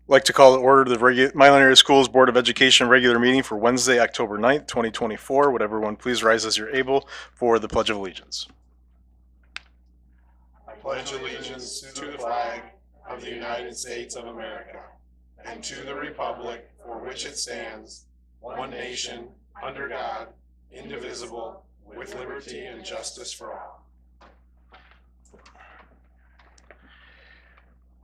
Like to call to order the Milan Area Schools Board of Education regular meeting for Wednesday, October 9th, 2024. Would everyone please rise as you're able for the Pledge of Allegiance? I pledge allegiance to the flag of the United States of America and to the republic for which it stands, one nation, under God, indivisible, with liberty and justice for all.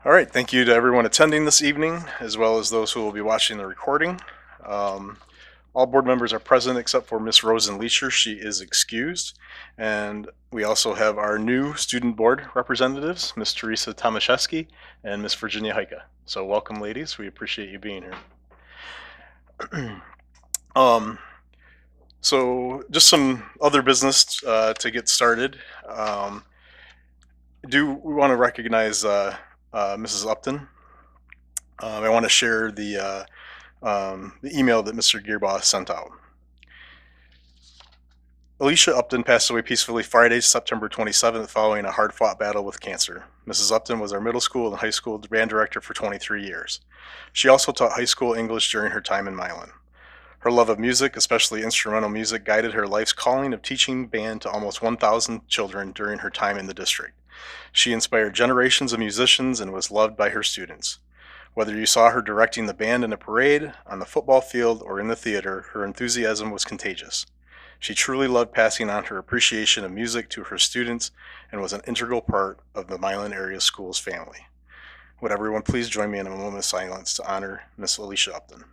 All right, thank you to everyone attending this evening, as well as those who will be watching the recording. All board members are present except for Miss Rosen Leisher. She is excused. And we also have our new student board representatives, Miss Teresa Tomaszewski and Miss Virginia Heike. So welcome, ladies. We appreciate you being here. So just some other business to get started. We want to recognize Mrs. Upton. I want to share the email that Mr. Gearboss sent out. Alicia Upton passed away peacefully Friday, September 27th, following a hard-fought battle with cancer. Mrs. Upton was our middle school and high school band director for 23 years. She also taught high school English during her time in Milan. Her love of music, especially instrumental music, guided her life's calling of teaching band to almost 1,000 children during her time in the district. She inspired generations of musicians and was loved by her students. Whether you saw her directing the band in a parade, on the football field, or in the theater, her enthusiasm was contagious. She truly loved passing on her appreciation of music to her students and was an integral part of the Milan Area Schools family. Would everyone please join me in a moment of silence to honor Miss Alicia Upton.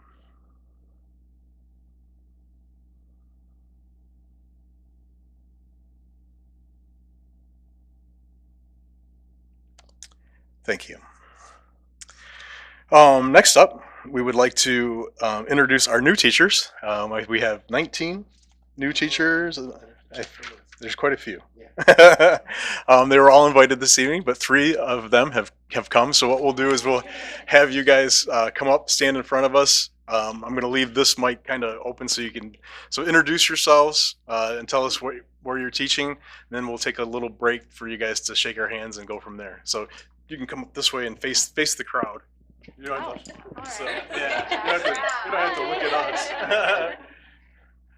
Thank you. Next up, we would like to introduce our new teachers. We have 19 new teachers. There's quite a few. They were all invited this evening, but 3 of them have come. So what we'll do is we'll have you guys come up, stand in front of us. I'm going to leave this mic kind of open so you can introduce yourselves and tell us where you're teaching. And then we'll take a little break for you guys to shake our hands and go from there. So you can come up this way and face the crowd. You don't have to, you don't have to look at us.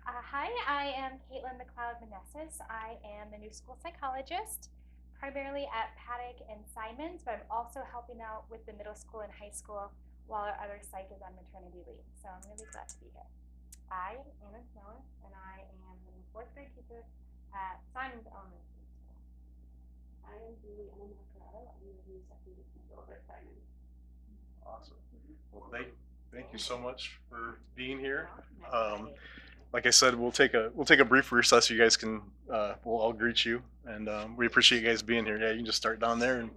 Hi, I am Caitlin McLeod Manessis. I am the new school psychologist, primarily at Paddock and Simons, but I'm also helping out with the middle school and high school while our other psych is on maternity leave. So I'm really glad to be here. I am Anna Snower, and I am the 4th grade teacher at Simons Elementary School. I am Julie Emma Macarado. I'm the new second teacher over at Simons. Awesome. Well, thank you so much for being here. Like I said, we'll take a brief recess. You guys can we'll all greet you, and we appreciate you guys being here. Yeah, you can just start down there.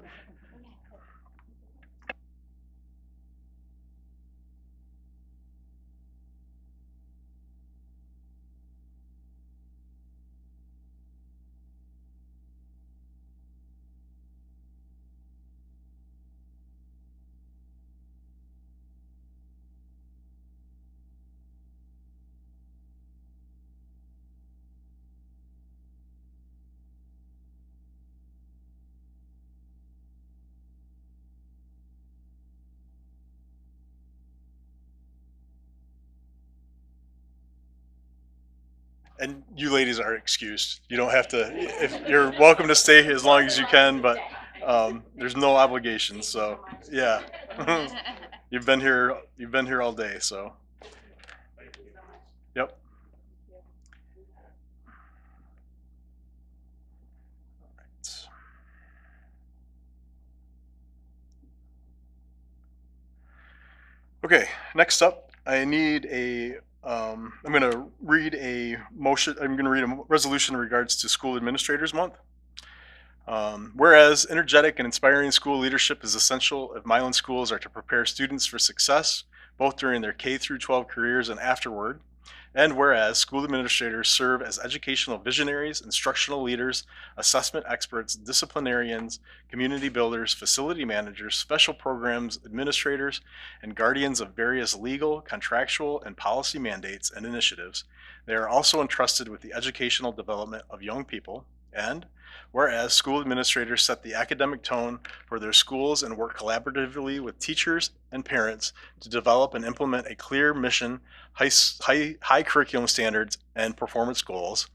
And you ladies are excused. You don't have to. If you're welcome to stay as long as you can, but there's no obligation. So yeah, you've been here all day. So yep. Okay, next up, I need I'm going to read a motion. I'm going to read a resolution in regards to School Administrators Month. Whereas energetic and inspiring school leadership is essential if Milan schools are to prepare students for success, both during their K through 12 careers and afterward. And whereas school administrators serve as educational visionaries, instructional leaders, assessment experts, disciplinarians, community builders, facility managers, special programs administrators, and guardians of various legal, contractual, and policy mandates and initiatives, they are also entrusted with the educational development of young people And whereas school administrators set the academic tone for their schools and work collaboratively with teachers and parents to develop and implement a clear mission, high curriculum standards, and performance goals.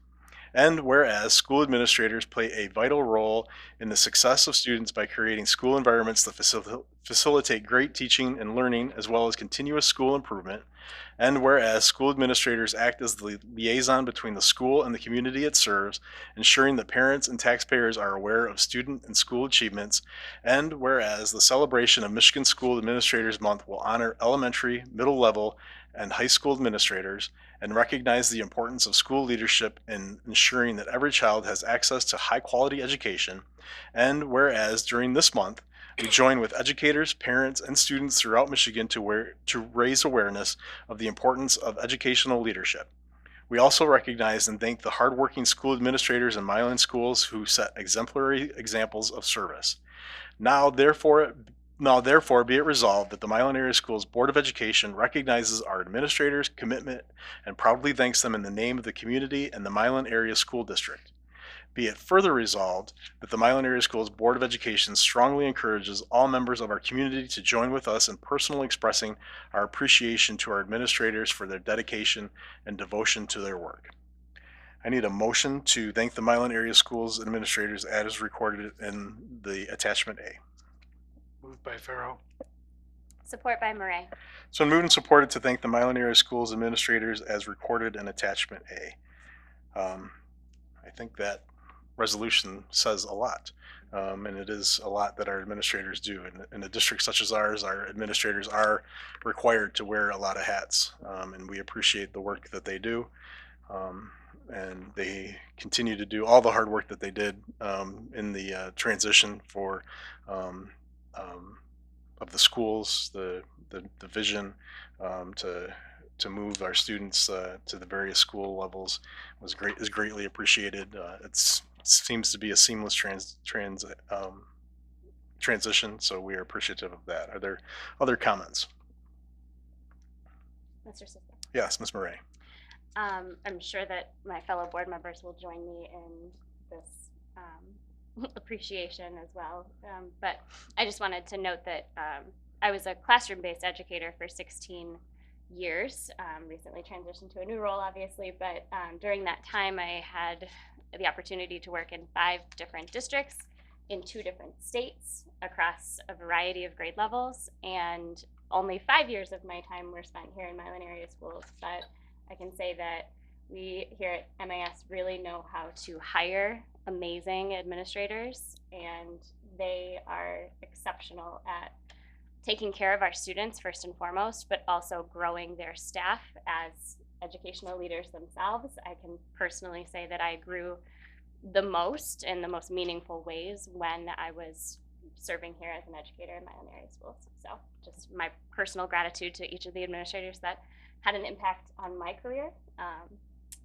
And whereas school administrators play a vital role in the success of students by creating school environments that facilitate great teaching and learning as well as continuous school improvement. And whereas school administrators act as the liaison between the school and the community it serves, ensuring that parents and taxpayers are aware of student and school achievements. And whereas the celebration of Michigan School Administrators Month will honor elementary, middle level, and high school administrators and recognize the importance of school leadership in ensuring that every child has access to high quality education. And whereas during this month, we join with educators, parents, and students throughout Michigan to raise awareness of the importance of educational leadership. We also recognize and thank the hardworking school administrators in Milan schools who set exemplary examples of service. Now, therefore, Now, therefore, be it resolved that the Milan Area Schools Board of Education recognizes our administrators' commitment and proudly thanks them in the name of the community and the Milan Area School District. Be it further resolved that the Milan Area Schools Board of Education strongly encourages all members of our community to join with us in personally expressing our appreciation to our administrators for their dedication and devotion to their work. I need a motion to thank the Milan Area Schools administrators as recorded in the attachment A. Moved by Farrell. Support by Murray. So moved and supported to thank the Milan Area Schools administrators as recorded in attachment A. I think that resolution says a lot, and it is a lot that our administrators do. In a district such as ours, our administrators are required to wear a lot of hats, and we appreciate the work that they do. And they continue to do all the hard work that they did in the transition for of the schools, the vision to move our students to the various school levels is greatly appreciated. It seems to be a seamless transition, so we are appreciative of that. Are there other comments? Mr. Sister. Yes, Ms. Murray. I'm sure that my fellow board members will join me in this appreciation as well. But I just wanted to note that I was a classroom-based educator for 16 years, recently transitioned to a new role, obviously, but during that time I had the opportunity to work in 5 different districts in 2 different states across a variety of grade levels, and only 5 years of my time were spent here in Milan Area Schools, but I can say that we here at MAS really know how to hire amazing administrators, and they are exceptional at taking care of our students first and foremost, but also growing their staff as educational leaders themselves. I can personally say that I grew the most in the most meaningful ways when I was serving here as an educator in Milan Area Schools. So just my personal gratitude to each of the administrators that had an impact on my career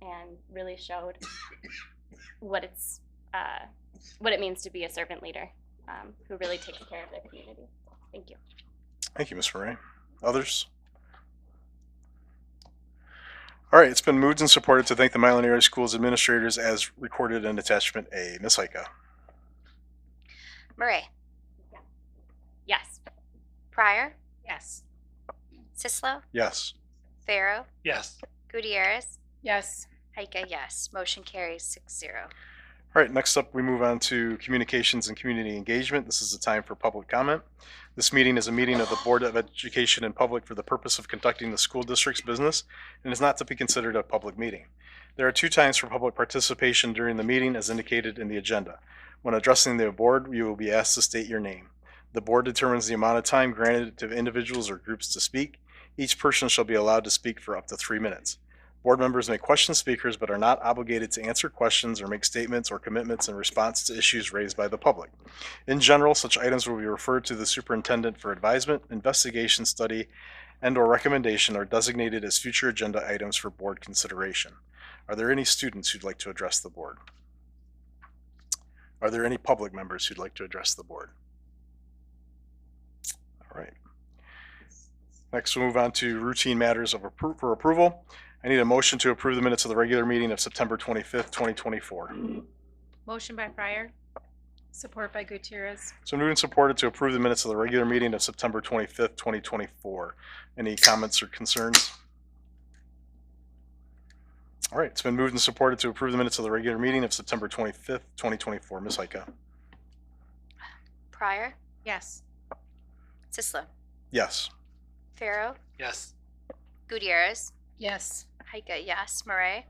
and really showed what it means to be a servant leader who really takes care of their community. So, thank you. Thank you, Ms. Murray. Others? All right, it's been moved and supported to thank the Milan Area Schools administrators as recorded in attachment A. Ms. Heika. Murray, Yes. Pryor, Yes. Sislo, Yes. Farrow, Yes. Gutierrez, Yes. Heike, yes. Motion carries 6-0. All right, next up we move on to communications and community engagement. This is the time for public comment. This meeting is a meeting of the Board of Education in public for the purpose of conducting the school district's business and is not to be considered a public meeting. There are 2 times for public participation during the meeting as indicated in the agenda. When addressing the board, you will be asked to state your name. The board determines the amount of time granted to individuals or groups to speak. Each person shall be allowed to speak for up to 3 minutes. Board members may question speakers but are not obligated to answer questions or make statements or commitments in response to issues raised by the public. In general, such items will be referred to the superintendent for advisement, investigation, study, and/or recommendation or designated as future agenda items for board consideration. Are there any students who'd like to address the board? Are there any public members who'd like to address the board? All right. Next, we'll move on to routine matters for approval. I need a motion to approve the minutes of the regular meeting of September 25th, 2024. Motion by Fryer, support by Gutierrez. So moved and supported to approve the minutes of the regular meeting of September 25th, 2024. Any comments or concerns? All right, it's been moved and supported to approve the minutes of the regular meeting of September 25th, 2024. Ms. Heika? Pryor, Yes. Sislo, Yes. Pharaoh, Yes. Gutierrez, Yes. Heika, yes. Murray,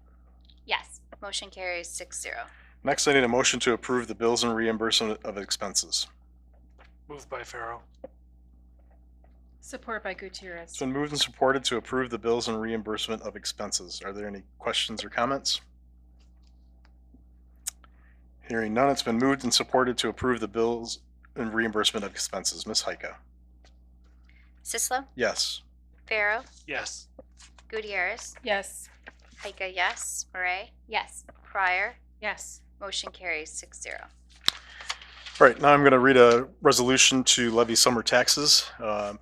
Yes. motion carries 6-0. Next, I need a motion to approve the bills and reimbursement of expenses. Moved by Pharaoh. Support by Gutierrez. It's been moved and supported to approve the bills and reimbursement of expenses. Are there any questions or comments? Hearing none, it's been moved and supported to approve the bills and reimbursement of expenses. Ms. Heika? Sislo, Yes. Pharaoh, Yes. Gutierrez, Yes. Heika, yes. Murray, Yes. Pryor, Yes. motion carries 6-0. All right, now I'm going to read a resolution to levy summer taxes.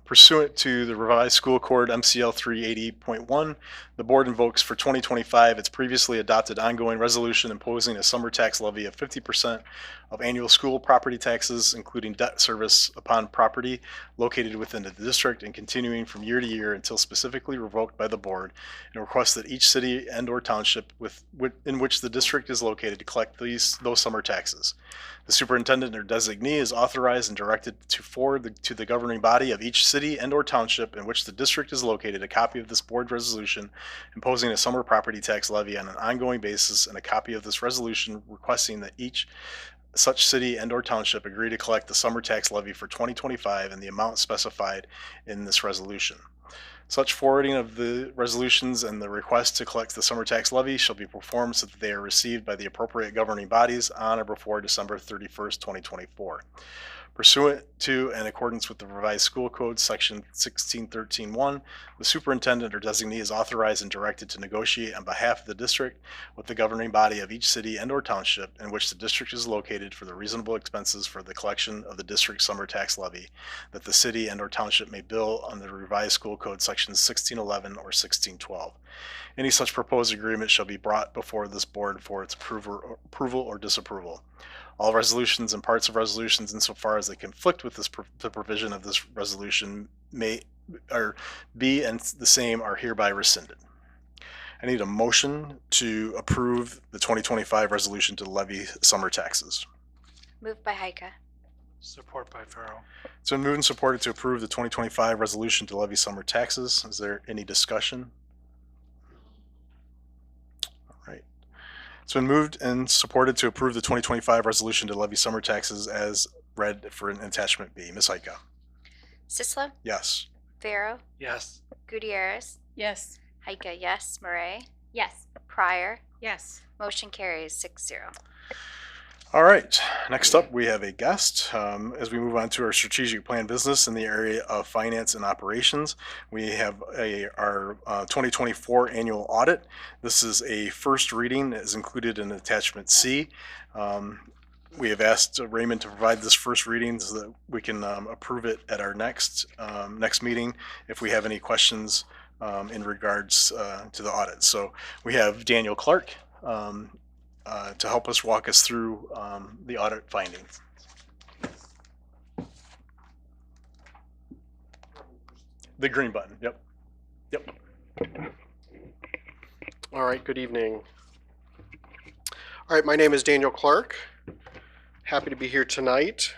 Pursuant to the revised school code MCL 380.1, the board invokes for 2025 its previously adopted ongoing resolution imposing a summer tax levy of 50% of annual school property taxes, including debt service upon property located within the district and continuing from year to year until specifically revoked by the board, and requests that each city and/or township in which the district is located to collect those summer taxes. The superintendent or designee is authorized and directed to forward to the governing body of each city and/or township in which the district is located a copy of this board resolution imposing a summer property tax levy on an ongoing basis, and a copy of this resolution requesting that each such city and/or township agree to collect the summer tax levy for 2025 in the amount specified in this resolution. Such forwarding of the resolutions and the request to collect the summer tax levy shall be performed so that they are received by the appropriate governing bodies on or before December 31st, 2024. Pursuant to and in accordance with the revised school code, section 1613.1, the superintendent or designee is authorized and directed to negotiate on behalf of the district with the governing body of each city and/or township in which the district is located for the reasonable expenses for the collection of the district summer tax levy that the city and/or township may bill on the revised school code sections 1611 or 1612. Any such proposed agreement shall be brought before this board for its approval or disapproval. All resolutions and parts of resolutions insofar as they conflict with the provision of this resolution may or be and the same are hereby rescinded. I need a motion to approve the 2025 resolution to levy summer taxes. Moved by Heika, Support by Pharaoh. It's been moved and supported to approve the 2025 resolution to levy summer taxes. Is there any discussion? All right. It's been moved and supported to approve the 2025 resolution to levy summer taxes as read for an attachment B. Ms. Heika? Sislo, Yes. Pharaoh, Yes. Gutierrez, Yes. Heika, yes. Murray, Yes. Pryor, Yes. motion carries 6-0. All right, next up we have a guest. As we move on to our strategic plan business in the area of finance and operations, we have our 2024 annual audit. This is a first reading that is included in attachment C. We have asked Raymond to provide this first reading so that we can approve it at our next meeting if we have any questions in regards to the audit. So we have Daniel Clark to help us walk us through the audit findings. The green button, yep. Yep. All right, good evening. All right, my name is Daniel Clark. Happy to be here tonight.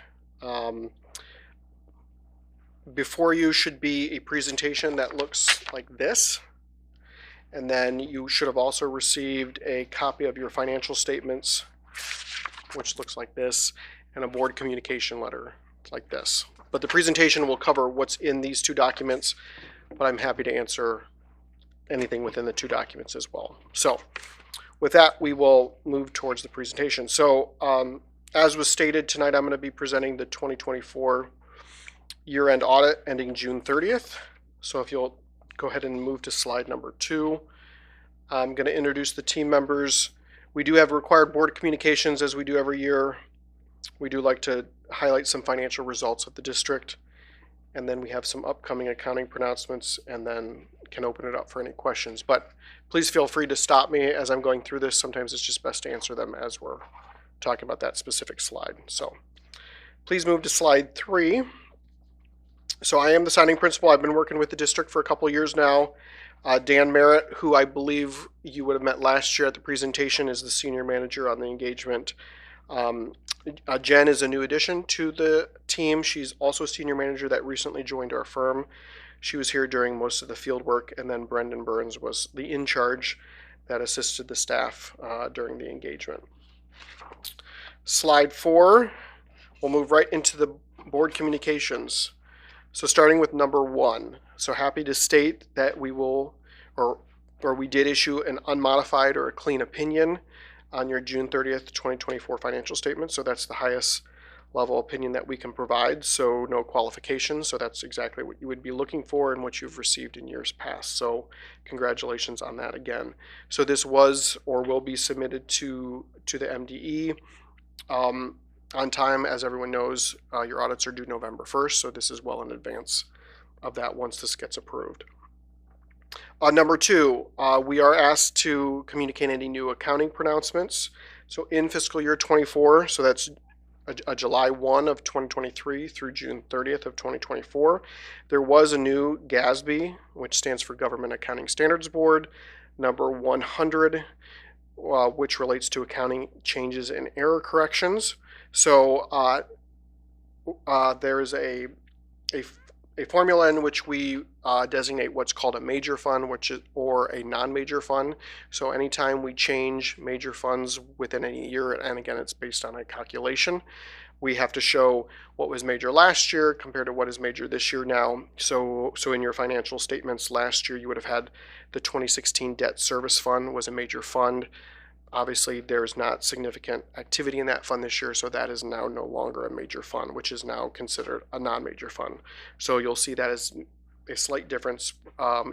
Before you should be a presentation that looks like this. And then you should have also received a copy of your financial statements, which looks like this, and a board communication letter like this. But the presentation will cover what's in these two documents, but I'm happy to answer anything within the two documents as well. So with that, we will move towards the presentation. So as was stated, tonight I'm going to be presenting the 2024 year-end audit ending June 30th. So if you'll go ahead and move to slide number 2. I'm going to introduce the team members. We do have required board communications as we do every year. We do like to highlight some financial results of the district. And then we have some upcoming accounting pronouncements and then can open it up for any questions. But please feel free to stop me as I'm going through this. Sometimes it's just best to answer them as we're talking about that specific slide. So please move to slide 3. So I am the signing principal. I've been working with the district for a couple of years now. Dan Merritt, who I believe you would have met last year at the presentation, is the senior manager on the engagement. Jen is a new addition to the team. She's also a senior manager that recently joined our firm. She was here during most of the field work, and then Brendan Burns was the in charge that assisted the staff during the engagement. Slide 4, we'll move right into the board communications. So starting with number 1, so happy to state that we will, or we did issue an unmodified or a clean opinion on your June 30th, 2024 financial statement. So that's the highest level opinion that we can provide. So no qualifications. So that's exactly what you would be looking for and what you've received in years past. So congratulations on that again. So this was or will be submitted to the MDE. On time, as everyone knows, your audits are due November 1st, so this is well in advance of that once this gets approved. Number 2, we are asked to communicate any new accounting pronouncements. So in fiscal year 24, so that's July 1 of 2023 through June 30th of 2024, there was a new GASB, which stands for Government Accounting Standards Board, number 100, which relates to accounting changes and error corrections. So there is a formula in which we designate what's called a major fund, or a non-major fund. So anytime we change major funds within a year, and again it's based on a calculation, we have to show what was major last year compared to what is major this year now. So in your financial statements last year, you would have had the 2016 debt service fund was a major fund. Obviously, there's not significant activity in that fund this year, so that is now no longer a major fund, which is now considered a non-major fund. So you'll see that as a slight difference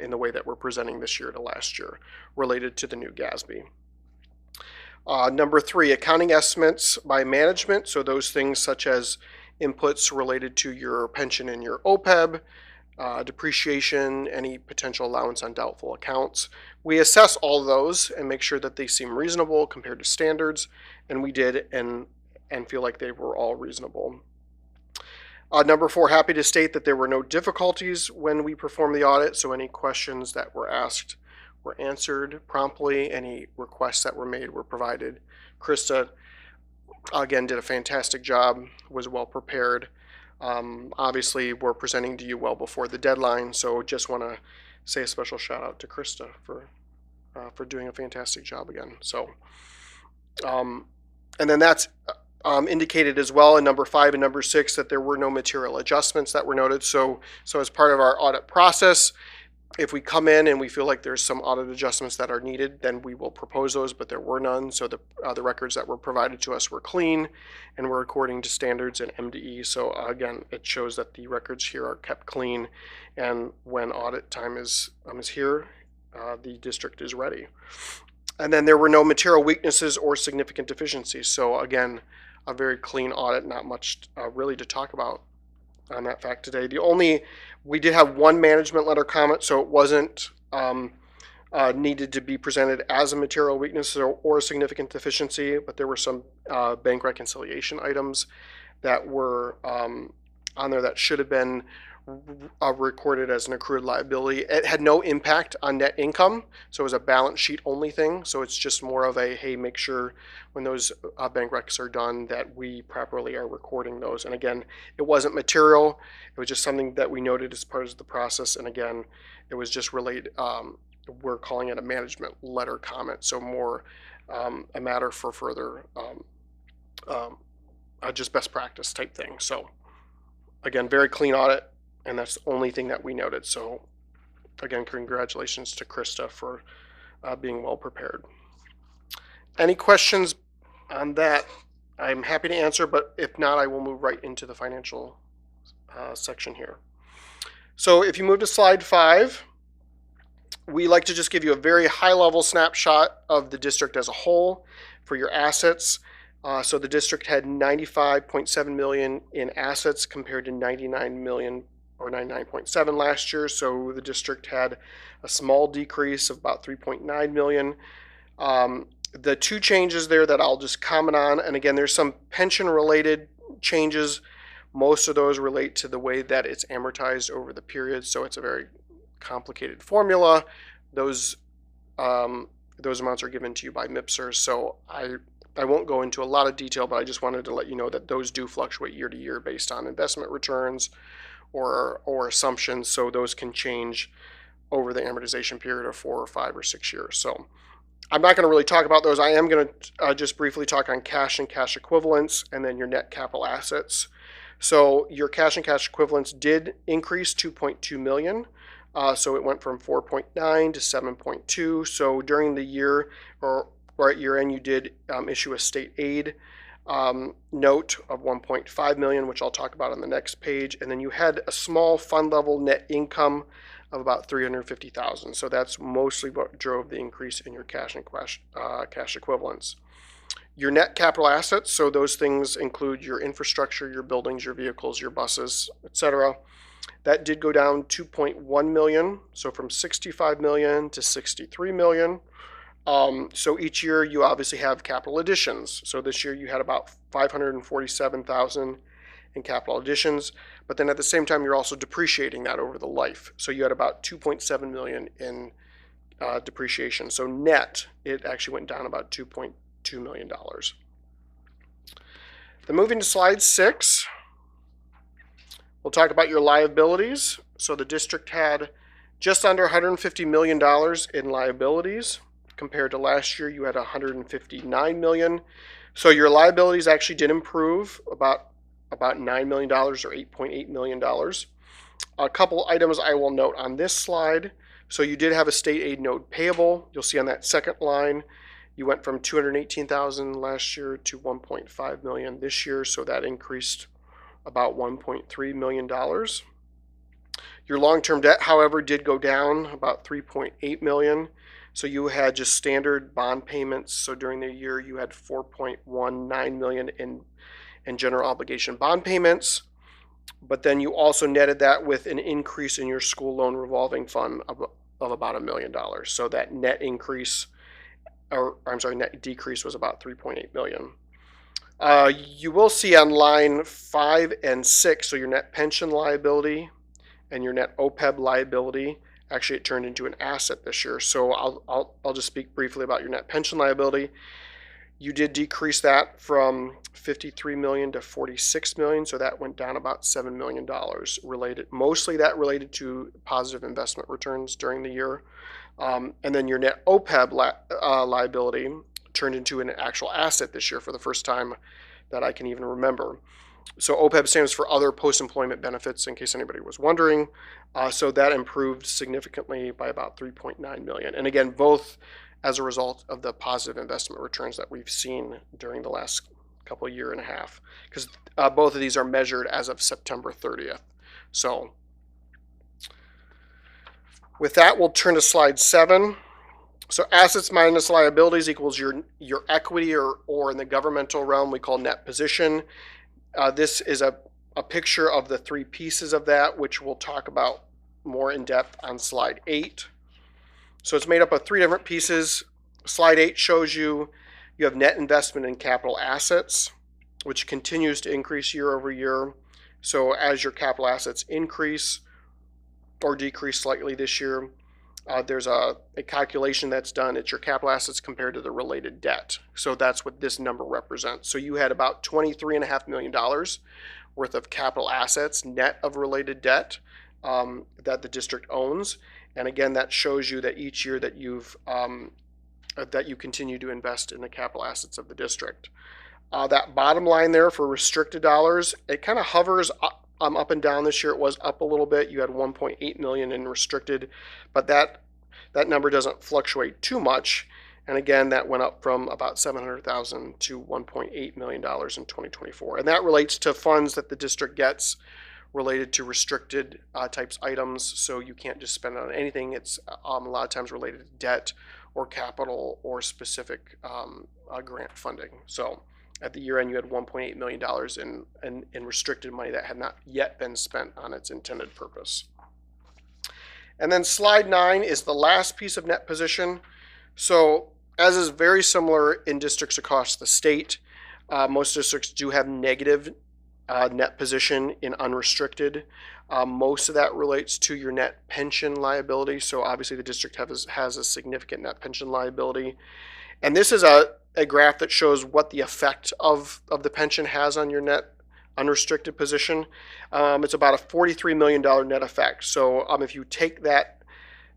in the way that we're presenting this year to last year related to the new GASB. Number 3, accounting estimates by management. So those things such as inputs related to your pension and your OPEB, depreciation, any potential allowance on doubtful accounts. We assess all of those and make sure that they seem reasonable compared to standards, and we did and feel like they were all reasonable. Number 4, happy to state that there were no difficulties when we performed the audit, so any questions that were asked were answered promptly, any requests that were made were provided. Krista, again, did a fantastic job, was well prepared. Obviously, we're presenting to you well before the deadline, so just want to say a special shout out to Krista for doing a fantastic job again. So, and then that's indicated as well in number 5 and number 6 that there were no material adjustments that were noted. So as part of our audit process, if we come in and we feel like there's some audit adjustments that are needed, then we will propose those, but there were none. So the records that were provided to us were clean and were according to standards and MDE. So again, it shows that the records here are kept clean, and when audit time is here, the district is ready. And then there were no material weaknesses or significant deficiencies. So again, a very clean audit, not much really to talk about on that fact today. We did have one management letter comment, so it wasn't needed to be presented as a material weakness or a significant deficiency, but there were some bank reconciliation items that were on there that should have been recorded as an accrued liability. It had no impact on net income, so it was a balance sheet only thing. So it's just more of a, hey, make sure when those bank recs are done that we properly are recording those. And again, it wasn't material. It was just something that we noted as part of the process. And again, it was just related, we're calling it a management letter comment. So more a matter for further just best practice type thing. So again, very clean audit. And that's the only thing that we noted. So again, congratulations to Krista for being well prepared. Any questions on that? I'm happy to answer, but if not, I will move right into the financial section here. So if you move to slide 5, we like to just give you a very high level snapshot of the district as a whole for your assets. So the district had 95.7 million in assets compared to 99 million or 99.7 last year. So the district had a small decrease of about 3.9 million. The two changes there that I'll just comment on, and again, there's some pension related changes. Most of those relate to the way that it's amortized over the period, so it's a very complicated formula. Those amounts are given to you by MIPSers, so I won't go into a lot of detail, but I just wanted to let you know that those do fluctuate year to year based on investment returns or assumptions, so those can change over the amortization period of 4 or 5 or 6 years. So I'm not going to really talk about those. I am going to just briefly talk on cash and cash equivalents and then your net capital assets. So your cash and cash equivalents did increase 2.2 million. So it went from 4.9 to 7.2. So during the year or at year end, you did issue a state aid note of 1.5 million, which I'll talk about on the next page. And then you had a small fund level net income of about 350,000. So that's mostly what drove the increase in your cash and cash equivalents. Your net capital assets, so those things include your infrastructure, your buildings, your vehicles, your buses, etc. That did go down 2.1 million, so from 65 million to 63 million. So each year you obviously have capital additions. So this year you had about 547,000 in capital additions, but then at the same time you're also depreciating that over the life. So you had about 2.7 million in depreciation. So net, it actually went down about $2.2 million. Then moving to slide 6, we'll talk about your liabilities. So the district had just under $150 million in liabilities. Compared to last year, you had $159 million. So your liabilities actually did improve about $9 million or $8.8 million. A couple items I will note on this slide. So you did have a state aid note payable. You'll see on that second line, you went from $218,000 last year to $1.5 million this year. So that increased about $1.3 million. Your long-term debt, however, did go down about $3.8 million. So you had just standard bond payments. So during the year, you had $4.19 million in general obligation bond payments. But then you also netted that with an increase in your school loan revolving fund of about $1 million. So that net increase, net decrease was about $3.8 million. You will see on line 5 and 6, so your net pension liability and your net OPEB liability, actually it turned into an asset this year. So I'll just speak briefly about your net pension liability. You did decrease that from 53 million to 46 million, so that went down about $7 million mostly that related to positive investment returns during the year. And then your net OPEB liability turned into an actual asset this year for the first time that I can even remember. So OPEB stands for Other Post-Employment Benefits, in case anybody was wondering. So that improved significantly by about 3.9 million. And again, both as a result of the positive investment returns that we've seen during the last couple of year and a half, because both of these are measured as of September 30th. So with that, we'll turn to slide 7. So assets minus liabilities equals your equity, or in the governmental realm, we call net position. This is a picture of the 3 pieces of that, which we'll talk about more in depth on slide 8. So it's made up of 3 different pieces. Slide 8 shows you have net investment in capital assets, which continues to increase year over year. So as your capital assets increase or decrease slightly this year, there's a calculation that's done. It's your capital assets compared to the related debt. So that's what this number represents. So you had about $23.5 million worth of capital assets net of related debt that the district owns. And again, that shows you that each year that you continue to invest in the capital assets of the district. That bottom line there for restricted dollars, it kind of hovers up and down. This year it was up a little bit. You had 1.8 million in restricted, but that number doesn't fluctuate too much. And again, that went up from about 700,000 to 1.8 million dollars in 2024. And that relates to funds that the district gets related to restricted types items. So you can't just spend it on anything. It's a lot of times related to debt or capital or specific grant funding. So at the year end, you had $1.8 million in restricted money that had not yet been spent on its intended purpose. And then slide 9 is the last piece of net position. So as is very similar in districts across the state, most districts do have negative net position in unrestricted. Most of that relates to your net pension liability. So obviously the district has a significant net pension liability. And this is a graph that shows what the effect of the pension has on your net unrestricted position. It's about a $43 million net effect. So if you take that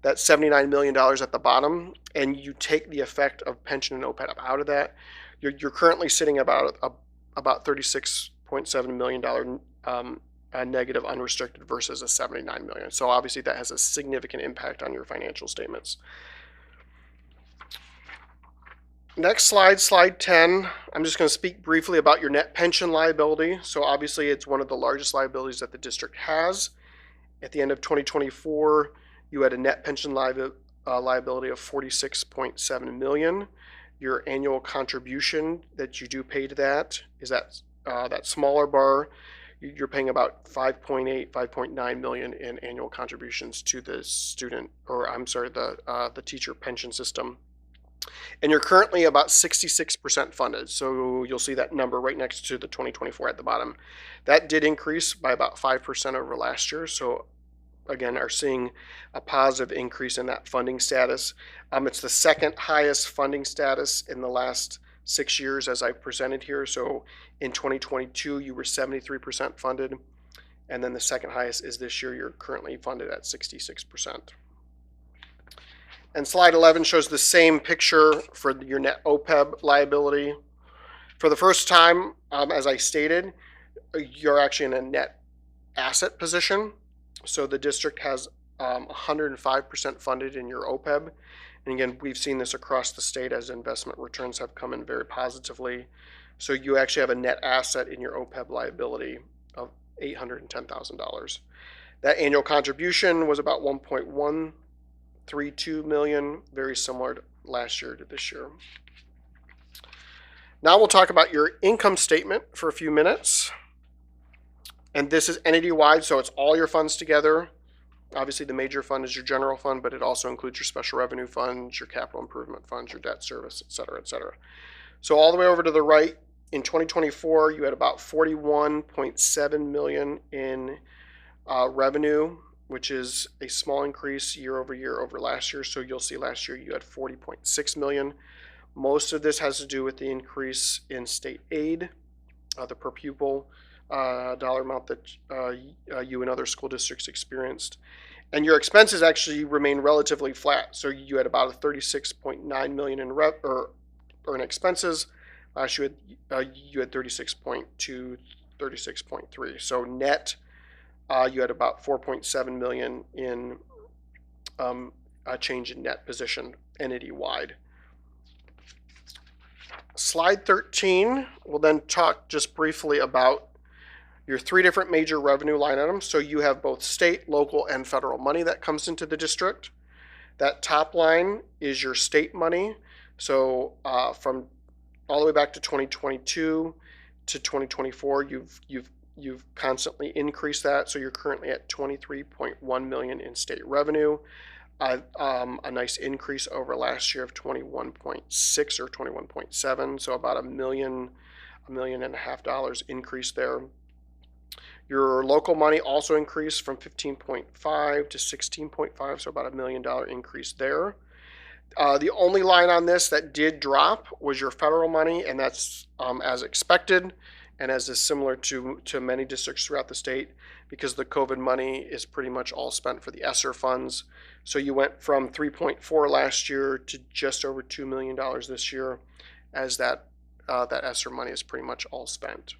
$79 million at the bottom and you take the effect of pension and OPEB out of that, you're currently sitting about $36.7 million negative unrestricted versus a $79 million. So obviously that has a significant impact on your financial statements. Next slide, slide 10. I'm just going to speak briefly about your net pension liability. So obviously it's one of the largest liabilities that the district has. At the end of 2024, you had a net pension liability of $46.7 million. Your annual contribution that you do pay to that is that smaller bar. You're paying about $5.9 million in annual contributions to the the teacher pension system. And you're currently about 66% funded. So you'll see that number right next to the 2024 at the bottom. That did increase by about 5% over last year. So again, are seeing a positive increase in that funding status. It's the second highest funding status in the last 6 years as I presented here. So in 2022, you were 73% funded. And then the second highest is this year. You're currently funded at 66%. And slide 11 shows the same picture for your net OPEB liability. For the first time, as I stated, you're actually in a net asset position. So the district has 105% funded in your OPEB. And again, we've seen this across the state as investment returns have come in very positively. So you actually have a net asset in your OPEB liability of $810,000. That annual contribution was about $1.132 million, very similar to last year to this year. Now we'll talk about your income statement for a few minutes. And this is entity-wide, so it's all your funds together. Obviously, the major fund is your general fund, but it also includes your special revenue funds, your capital improvement funds, your debt service, et cetera, et cetera. So all the way over to the right, in 2024, you had about $41.7 million in revenue, which is a small increase year over year over last year. So you'll see last year you had $40.6 million. Most of this has to do with the increase in state aid, the per pupil dollar amount that you and other school districts experienced. And your expenses actually remain relatively flat. So you had about a $36.9 million in in expenses. Last year you had 36.2, 36.3. So net, you had about 4.7 million in a change in net position entity-wide. Slide 13, we'll then talk just briefly about your three different major revenue line items. So you have both state, local, and federal money that comes into the district. That top line is your state money. So from all the way back to 2022 to 2024, you've constantly increased that. So you're currently at 23.1 million in state revenue. A nice increase over last year of 21.6 or 21.7. So about $1.5 million increase there. Your local money also increased from 15.5 to 16.5, so about $1 million increase there. The only line on this that did drop was your federal money, and that's as expected, and as is similar to many districts throughout the state, because the COVID money is pretty much all spent for the ESSER funds. So you went from 3.4 last year to just over $2 million this year, as that ESSER money is pretty much all spent.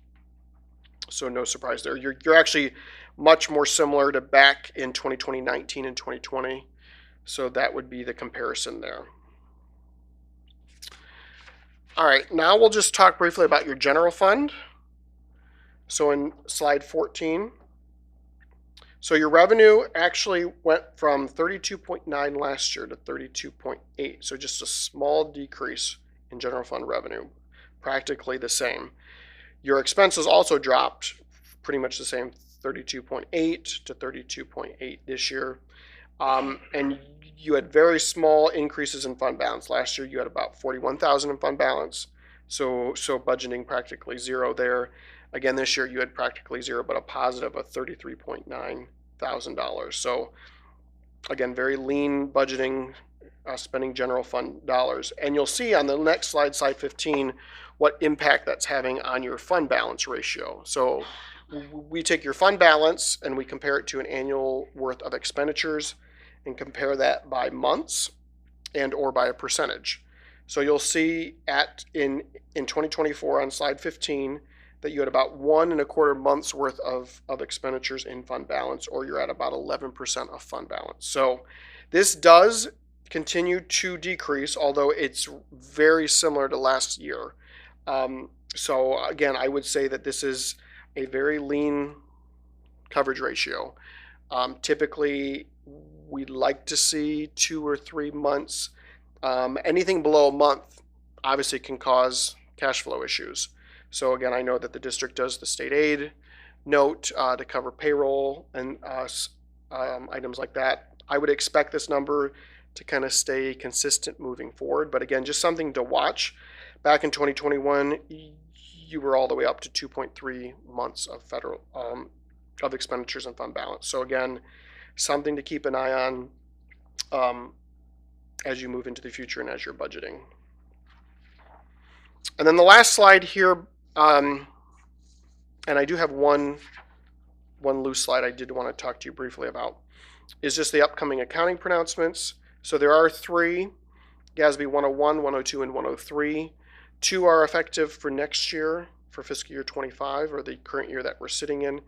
So no surprise there. You're actually much more similar to back in 2019 and 2020. So that would be the comparison there. All right, now we'll just talk briefly about your general fund. So in slide 14, so your revenue actually went from 32.9 last year to 32.8. So just a small decrease in general fund revenue, practically the same. Your expenses also dropped pretty much the same, 32.8 to 32.8 this year. And you had very small increases in fund balance. Last year, you had about 41,000 in fund balance. So budgeting practically zero there. Again, this year you had practically zero, but a positive of $33,900. So again, very lean budgeting, spending general fund dollars. And you'll see on the next slide, slide 15, what impact that's having on your fund balance ratio. So we take your fund balance and we compare it to an annual worth of expenditures and compare that by months and or by a percentage. So you'll see in 2024 on slide 15 that you had about 1.25 months worth of expenditures in fund balance, or you're at about 11% of fund balance. So this does continue to decrease, although it's very similar to last year. So again, I would say that this is a very lean coverage ratio. Typically, we'd like to see 2 or 3 months. Anything below a month obviously can cause cash flow issues. So again, I know that the district does the state aid note to cover payroll and items like that. I would expect this number to kind of stay consistent moving forward. But again, just something to watch. Back in 2021, you were all the way up to 2.3 months of federal of expenditures and fund balance. So again, something to keep an eye on as you move into the future and as you're budgeting. And then the last slide here, and I do have one loose slide I did want to talk to you briefly about, is just the upcoming accounting pronouncements. So there are 3, GASB 101, 102, and 103. 2 are effective for next year, for fiscal year 25, or the current year that we're sitting in.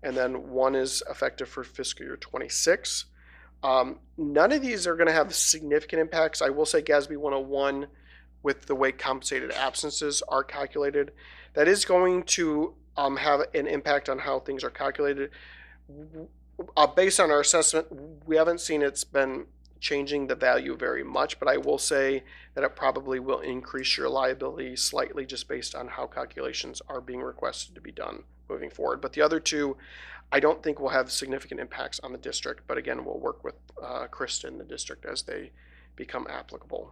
And then 1 is effective for fiscal year 26. None of these are going to have significant impacts. I will say GASB 101, with the way compensated absences are calculated, that is going to have an impact on how things are calculated. Based on our assessment, we haven't seen it's been changing the value very much, but I will say that it probably will increase your liability slightly just based on how calculations are being requested to be done moving forward. But the other 2, I don't think will have significant impacts on the district, but again, we'll work with Krista in the district as they become applicable.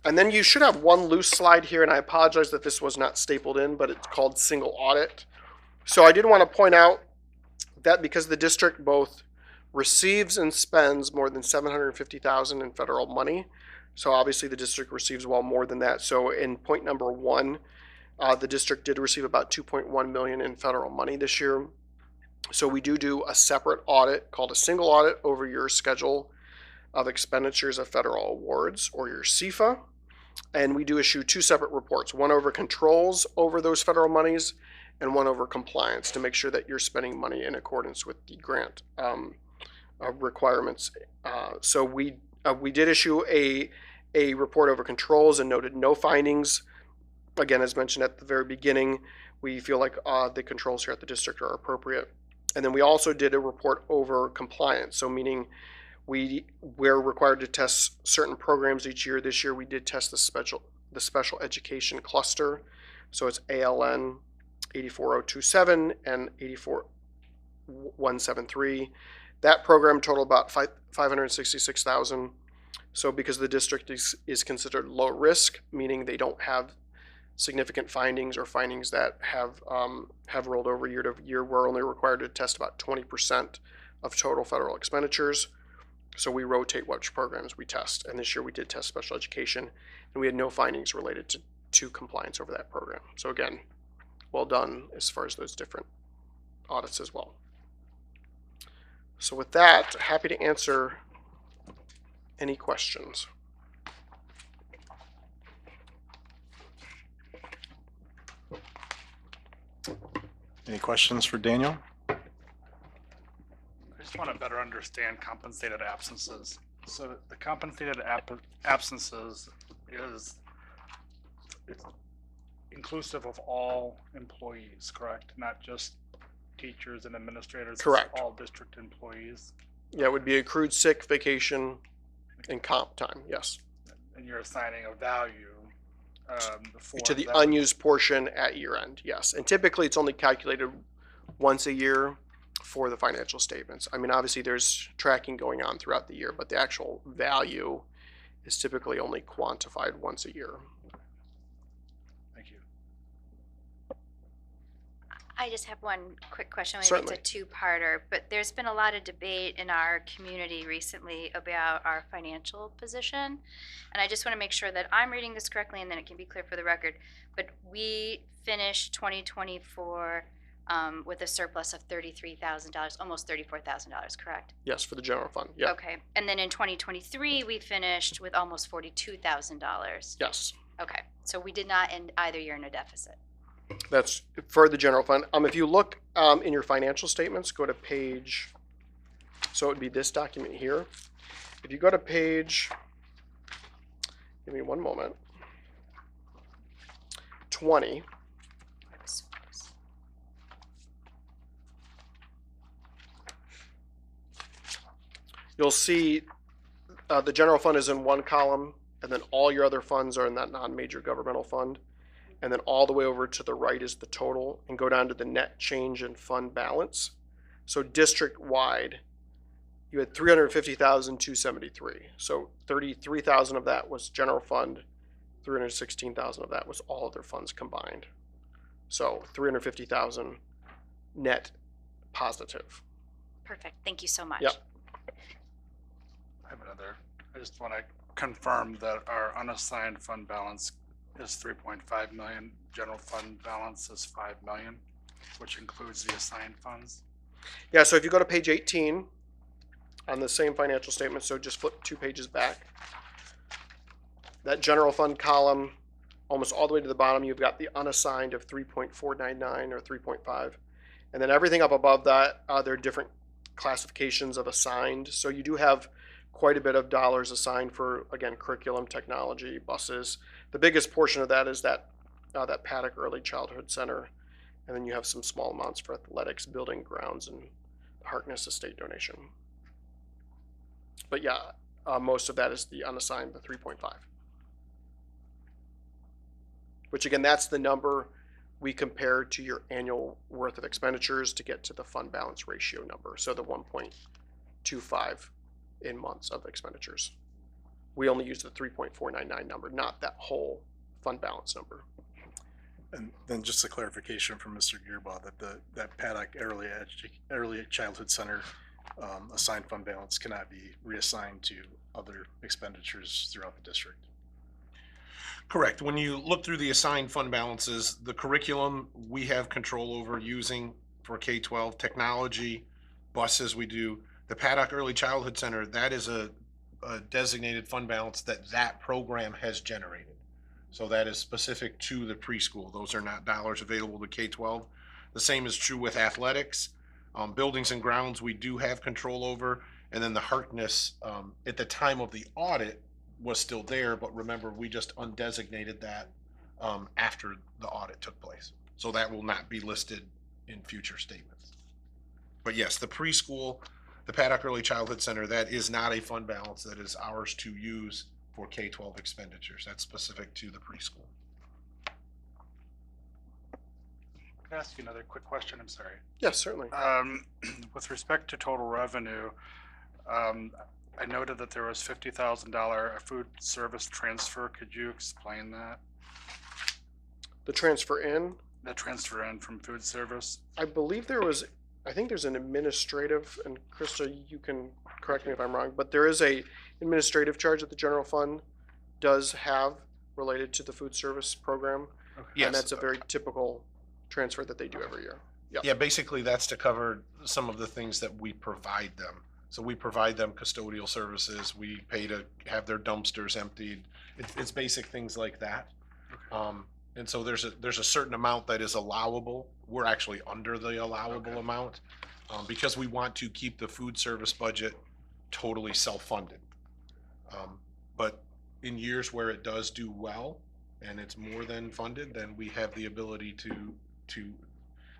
And then you should have one loose slide here, and I apologize that this was not stapled in, but it's called single audit. So I did want to point out that because the district both receives and spends more than $750,000 in federal money, so obviously the district receives well more than that. So in point number 1, the district did receive about $2.1 million in federal money this year. So we do a separate audit called a single audit over your schedule of expenditures of federal awards, or your CFA. And we do issue 2 separate reports, one over controls over those federal monies and one over compliance to make sure that you're spending money in accordance with the grant requirements. So we did issue a report over controls and noted no findings. Again, as mentioned at the very beginning, we feel like the controls here at the district are appropriate. And then we also did a report over compliance, so meaning we're required to test certain programs each year. This year we did test the special education cluster. So it's ALN 84027 and 84173. That program totaled about $566,000. So because the district is considered low risk, meaning they don't have significant findings or findings that have rolled over year to year, we're only required to test about 20% of total federal expenditures. So we rotate which programs we test. And this year we did test special education, and we had no findings related to compliance over that program. So again, well done as far as those different audits as well. So with that, happy to answer any questions. Any questions for Daniel? I just want to better understand compensated absences. So the compensated absences it's inclusive of all employees, correct? Not just teachers and administrators. Correct. It's all district employees. Yeah, it would be accrued sick, vacation, and comp time, yes. And you're assigning a value To the unused portion at year end, yes. And typically it's only calculated once a year. for the financial statements. I mean, obviously there's tracking going on throughout the year, but the actual value is typically only quantified once a year. Thank you. I just have one quick question. Maybe Certainly. it's a two-parter, but there's been a lot of debate in our community recently about our financial position. And I just want to make sure that I'm reading this correctly and then it can be clear for the record. But we finished 2024 with a surplus of $33,000, almost $34,000, correct? Yes, for the general fund. Yeah. Okay. And then in 2023, we finished with almost $42,000. Yes. Okay. So we did not end either year in a deficit. That's for the general fund. If you look in your financial statements, go to page, so it would be this document here. If you go to page, give me one moment, 20, you'll see the general fund is in one column, and then all your other funds are in that non-major governmental fund. And then all the way over to the right is the total, and go down to the net change in fund balance. So district-wide, you had 350,273. So 33,000 of that was general fund, 316,000 of that was all other funds combined. So 350,000 net positive. Perfect. Thank you so much. Yep. I have another. I just want to confirm that our unassigned fund balance is 3.5 million. General fund balance is 5 million, which includes the assigned funds. Yeah, so if you go to page 18 on the same financial statement, so just flip 2 pages back, that general fund column, almost all the way to the bottom, you've got the unassigned of 3.499 or 3.5. And then everything up above that, there are different classifications of assigned. So you do have quite a bit of dollars assigned for, again, curriculum, technology, buses. The biggest portion of that is that Paddock Early Childhood Center. And then you have some small amounts for athletics, building grounds, and the Harkness estate donation. But yeah, most of that is the unassigned, the 3.5. Which again, that's the number we compare to your annual worth of expenditures to get to the fund balance ratio number. So the 1.25 in months of expenditures. We only use the 3.499 number, not that whole fund balance number. And then just a clarification from Mr. Gearbaugh that that Paddock Early Childhood Center assigned fund balance cannot be reassigned to other expenditures throughout the district. Correct. When you look through the assigned fund balances, the curriculum we have control over using for K-12, technology, buses we do. The Paddock Early Childhood Center, that is a designated fund balance that program has generated. So that is specific to the preschool. Those are not dollars available to K-12. The same is true with athletics. Buildings and grounds we do have control over. And then the Harkness, at the time of the audit, was still there, but remember, we just undesignated that after the audit took place. So that will not be listed in future statements. But yes, the preschool, the Paddock Early Childhood Center, that is not a fund balance that is ours to use for K-12 expenditures. That's specific to the preschool. Can I ask you another quick question? I'm sorry. Yes, certainly. With respect to total revenue, I noted that there was $50,000 food service transfer. Could you explain that? The transfer in, The transfer in from food service? I believe I think there's an administrative, and Krista, you can correct me if I'm wrong, but there is a administrative charge that the general fund does have related to the food service program. Okay. And that's a very typical transfer that they do every year. Yep. Yeah, basically that's to cover some of the things that we provide them. So we provide them custodial services. We pay to have their dumpsters emptied. It's basic things like that. And so there's a certain amount that is allowable. We're actually under the allowable amount because we want to keep the food service budget totally self-funded. But in years where it does do well and it's more than funded, then we have the ability to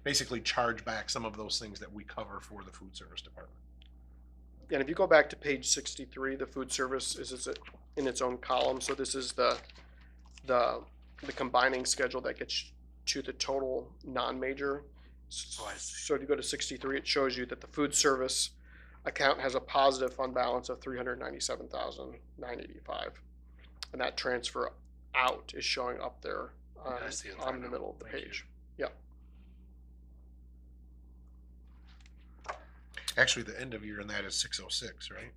basically charge back some of those things that we cover for the food service department. And if you go back to page 63, the food service is in its own column. So this is the combining schedule that gets to the total non-major. Oh, I see. So if you go to 63, it shows you that the food service account has a positive fund balance of 397,985, and that transfer out is showing up there Yeah, I see it there on the now. middle of the Thank you. page. Yeah. Actually, the end of year in that is 606, right?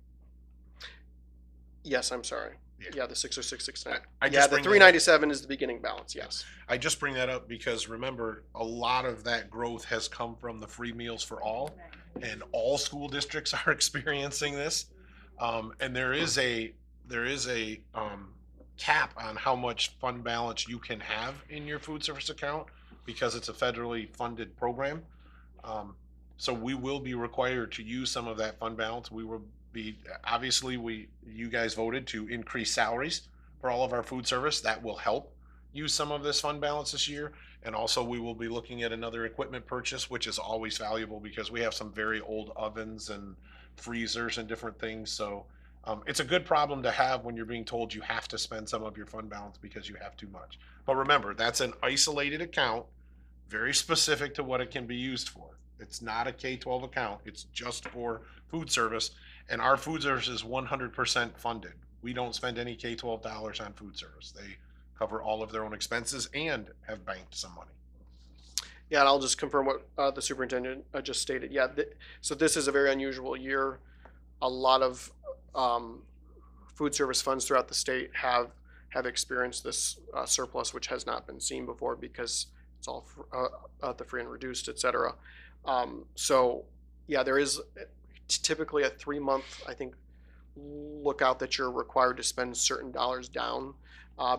Yes, I'm sorry. Yeah. Yeah, the 60669. I Yeah, just the bring that up- 397 is the beginning balance. Yes. I just bring that up because remember, a lot of that growth has come from the free meals for all, and all school districts are experiencing this. And there is a cap on how much fund balance you can have in your food service account because it's a federally funded program. So we will be required to use some of that fund balance. We will be, obviously, you guys voted to increase salaries for all of our food service. That will help use some of this fund balance this year. And also we will be looking at another equipment purchase, which is always valuable because we have some very old ovens and freezers and different things. So it's a good problem to have when you're being told you have to spend some of your fund balance because you have too much. But remember, that's an isolated account, very specific to what it can be used for. It's not a K-12 account. It's just for food service. And our food service is 100% funded. We don't spend any K-12 dollars on food service. They cover all of their own expenses and have banked some money. Yeah, and I'll just confirm what the superintendent just stated. Yeah, so this is a very unusual year. A lot of food service funds throughout the state have experienced this surplus, which has not been seen before because it's all the free and reduced, et cetera. So yeah, there is typically a 3-month, I think, lookout that you're required to spend certain dollars down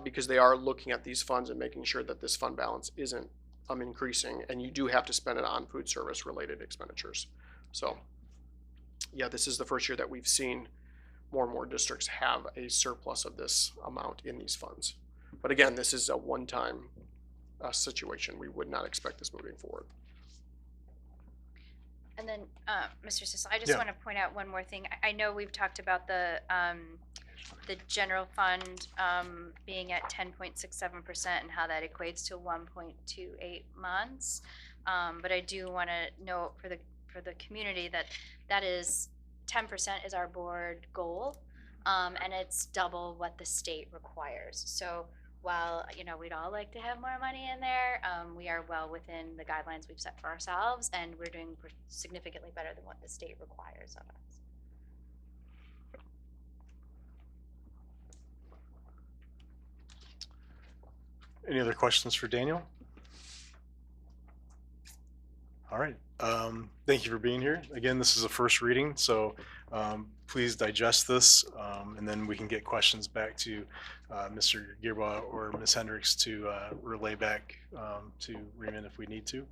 because they are looking at these funds and making sure that this fund balance isn't increasing, and you do have to spend it on food service related expenditures. So yeah, this is the first year that we've seen more and more districts have a surplus of this amount in these funds. But again, this is a one-time situation. We would not expect this moving forward. And then, Mr. Sissel, I just Yeah. want to point out one more thing. I know we've talked about the general fund being at 10.67% and how that equates to 1.28 months. But I do want to note for the community that is 10% is our board goal, and it's double what the state requires. So while we'd all like to have more money in there, we are well within the guidelines we've set for ourselves, and we're doing significantly better than what the state requires of us. Any other questions for Daniel? All right. Thank you for being here. Again, this is a first reading, so please digest this, and then we can get questions back to Mr. Gearbaugh or Ms. Hendricks to relay back to Reman if we need to.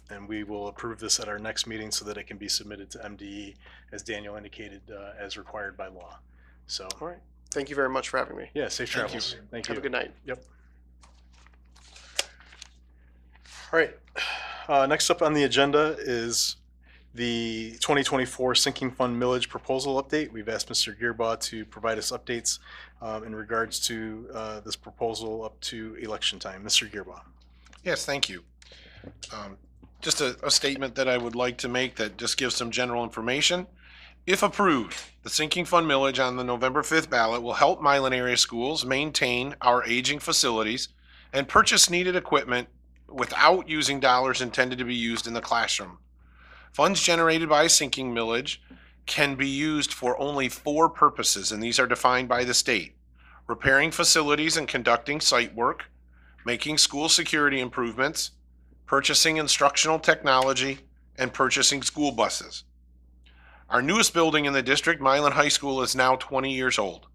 And we will approve this at our next meeting so that it can be submitted to MDE, as Daniel indicated, as required by law. So, All right. Thank you very much for having me. yeah, safe Thank travels. Thank you. Have a good night. Yep. All right. Next up on the agenda is the 2024 Sinking Fund Millage Proposal Update. We've asked Mr. Gearbaugh to provide us updates in regards to this proposal up to election time. Mr. Gearbaugh. Yes, thank you. Just a statement that I would like to make that just gives some general information. If approved, the sinking fund millage on the November 5th ballot will help Milan area schools maintain our aging facilities and purchase needed equipment without using dollars intended to be used in the classroom. Funds generated by a sinking millage can be used for only 4 purposes, and these are defined by the state: repairing facilities and conducting site work, making school security improvements, purchasing instructional technology, and purchasing school buses. Our newest building in the district, Milan High School, is now 20 years old.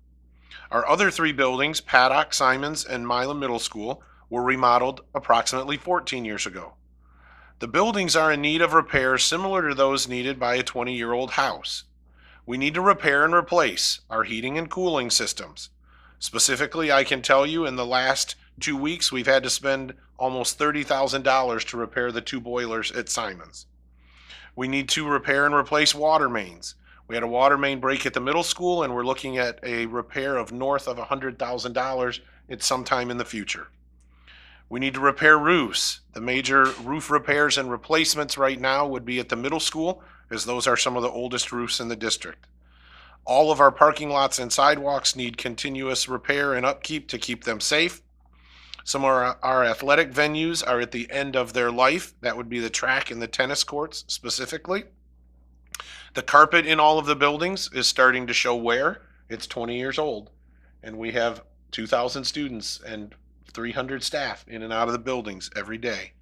Our other 3 buildings, Paddock, Simons, and Milan Middle School, were remodeled approximately 14 years ago. The buildings are in need of repairs similar to those needed by a 20-year-old house. We need to repair and replace our heating and cooling systems. Specifically, I can tell you in the last 2 weeks, we've had to spend almost $30,000 to repair the 2 boilers at Simons. We need to repair and replace water mains. We had a water main break at the middle school, and we're looking at a repair of north of $100,000 at some time in the future. We need to repair roofs. The major roof repairs and replacements right now would be at the middle school, as those are some of the oldest roofs in the district. All of our parking lots and sidewalks need continuous repair and upkeep to keep them safe. Some of our athletic venues are at the end of their life. That would be the track and the tennis courts specifically. The carpet in all of the buildings is starting to show wear. It's 20 years old, and we have 2,000 students and 300 staff in and out of the buildings every day.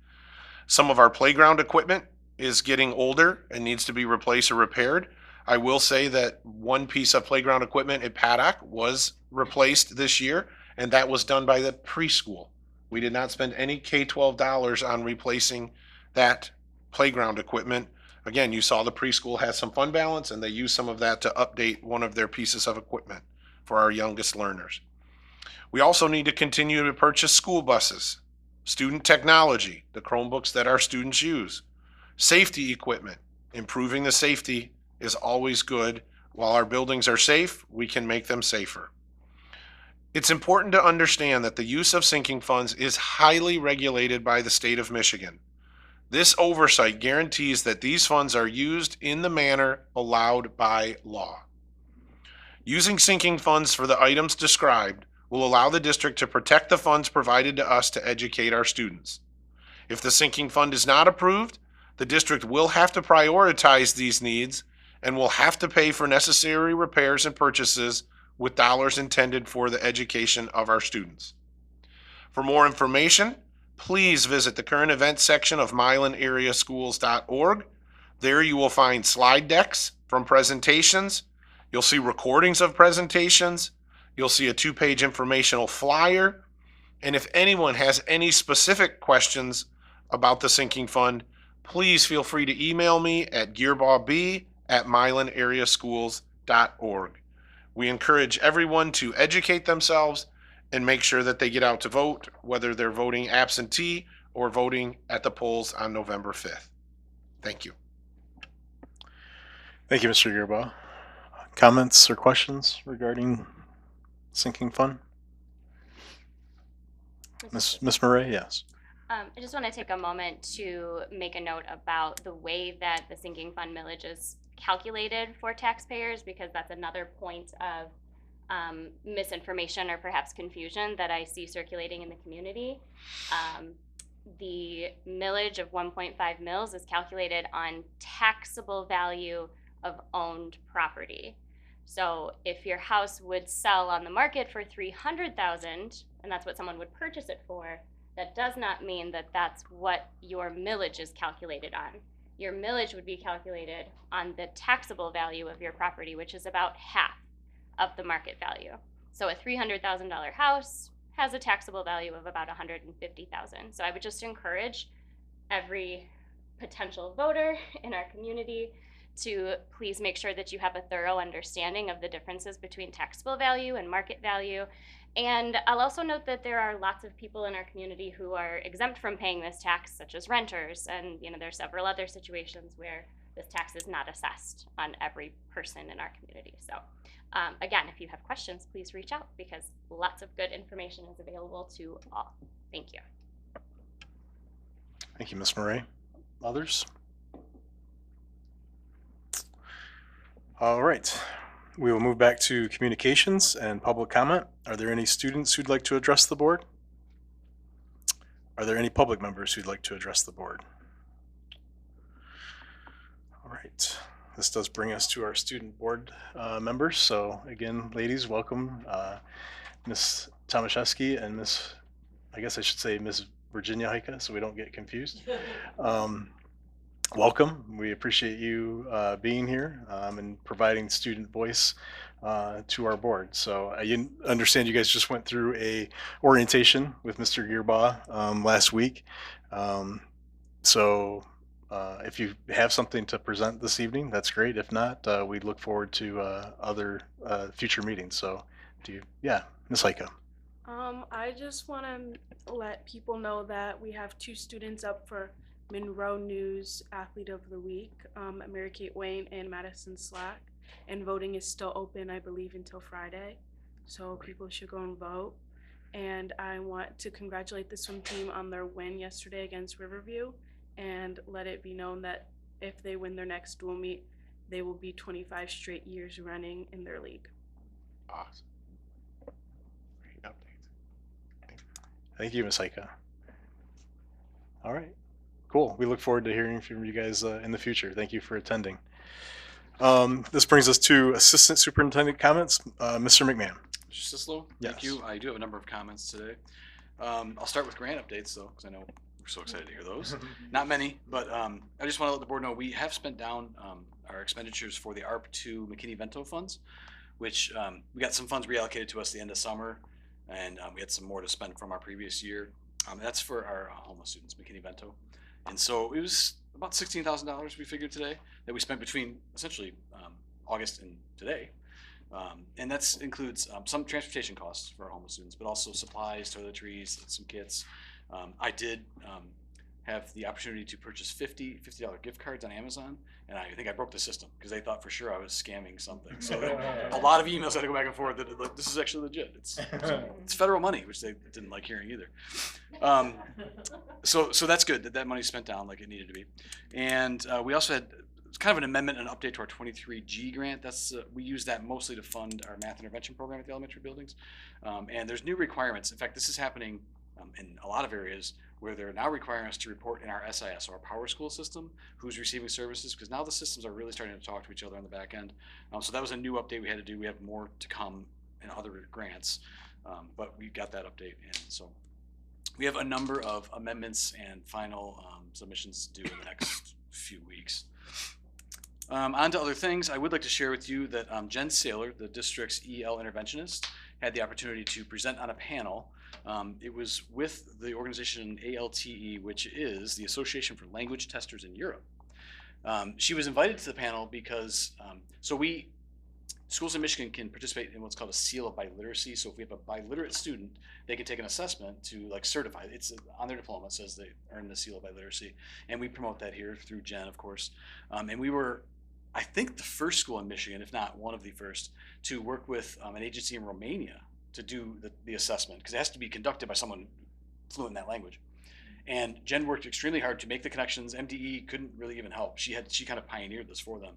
Some of our playground equipment is getting older and needs to be replaced or repaired. I will say that one piece of playground equipment at Paddock was replaced this year, and that was done by the preschool. We did not spend any K-12 dollars on replacing that playground equipment. Again, you saw the preschool has some fund balance, and they used some of that to update one of their pieces of equipment for our youngest learners. We also need to continue to purchase school buses, student technology, the Chromebooks that our students use, safety equipment. Improving the safety is always good. While our buildings are safe, we can make them safer. It's important to understand that the use of sinking funds is highly regulated by the state of Michigan. This oversight guarantees that these funds are used in the manner allowed by law. Using sinking funds for the items described will allow the district to protect the funds provided to us to educate our students. If the sinking fund is not approved, the district will have to prioritize these needs and will have to pay for necessary repairs and purchases with dollars intended for the education of our students. For more information, please visit the current events section of milanareaschools.org. There you will find slide decks from presentations. You'll see recordings of presentations. You'll see a 2-page informational flyer. And if anyone has any specific questions about the sinking fund, please feel free to email me at gearballb@milanareaschools.org. We encourage everyone to educate themselves and make sure that they get out to vote, whether they're voting absentee or voting at the polls on November 5th. Thank you. Thank you, Mr. Gearbaugh. Comments or questions regarding sinking fund? Miss Murray, yes. I just want to take a moment to make a note about the way that the sinking fund millage is calculated for taxpayers, because that's another point of misinformation or perhaps confusion that I see circulating in the community. The millage of 1.5 mils is calculated on taxable value of owned property. So if your house would sell on the market for $300,000, and that's what someone would purchase it for, that does not mean that that's what your millage is calculated on. Your millage would be calculated on the taxable value of your property, which is about half of the market value. So a $300,000 house has a taxable value of about $150,000. So I would just encourage every potential voter in our community to please make sure that you have a thorough understanding of the differences between taxable value and market value. And I'll also note that there are lots of people in our community who are exempt from paying this tax, such as renters, and there are several other situations where this tax is not assessed on every person in our community. So again, if you have questions, please reach out, because lots of good information is available to all. Thank you. Thank you, Ms. Murray. Others? All right. We will move back to communications and public comment. Are there any students who'd like to address the board? Are there any public members who'd like to address the board? All right. This does bring us to our student board members. So again, ladies, welcome. Ms. Tomaszewski and Ms. I guess I should say Ms. Virginia Heike, so we don't get confused. Welcome. We appreciate you being here and providing student voice to our board. So I understand you guys just went through a orientation with Mr. Gearbaugh last week. So if you have something to present this evening, that's great. If not, we look forward to other future meetings. So yeah, Ms. Heike. I just want to let people know that we have 2 students up for Monroe News Athlete of the Week, Mary Kate Wayne and Madison Slack, and voting is still open, I believe, until Friday, so people should go and vote. And I want to congratulate the swim team on their win yesterday against Riverview and let it be known that if they win their next dual meet, they will be 25 straight years running in their league. Awesome. Great update. Thank you, Ms. Heika. All right, cool. We look forward to hearing from you guys in the future. Thank you for attending. This brings us to Assistant Superintendent comments. Mr. McMahon. Mr. Sislo, Yes. thank you. I do have a number of comments today. I'll start with grant updates, though, because I know we're so excited to hear those. Not many, but I just want to let the board know we have spent down our expenditures for the ARP2 McKinney-Vento funds, which we got some funds reallocated to us at the end of summer, and we had some more to spend from our previous year. That's for our homeless students, McKinney-Vento. And so it was about $16,000 we figured today that we spent between essentially August and today. And that includes some transportation costs for our homeless students, but also supplies, toiletries, some kits. I did have the opportunity to purchase $50 gift cards on Amazon, and I think I broke the system because they thought for sure I was scamming something. So a lot of emails had to go back and forth that like, this is actually legit. It's federal money, which they didn't like hearing either. So that's good that money's spent down like it needed to be. And we also had kind of an amendment and update to our 23G grant. That's we use that mostly to fund our math intervention program at the elementary buildings. And there's new requirements. In fact, this is happening in a lot of areas where they're now requiring us to report in our SIS, or our power school system, who's receiving services, because now the systems are really starting to talk to each other on the back end. So that was a new update we had to do. We have more to come in other grants, but we got that update. And so we have a number of amendments and final submissions due in the next few weeks. On to other things, I would like to share with you that Jen Saylor, the district's EL interventionist, had the opportunity to present on a panel. It was with the organization ALTE, which is the Association for Language Testers in Europe. She was invited to the panel because, schools in Michigan can participate in what's called a seal of biliteracy. So if we have a biliterate student, they can take an assessment to like certify. It's on their diploma, it says they earned the seal of biliteracy. And we promote that here through Jen, of course. And we were, I think, the first school in Michigan, if not one of the first, to work with an agency in Romania to do the assessment, because it has to be conducted by someone fluent in that language. And Jen worked extremely hard to make the connections. MDE couldn't really even help. She kind of pioneered this for them,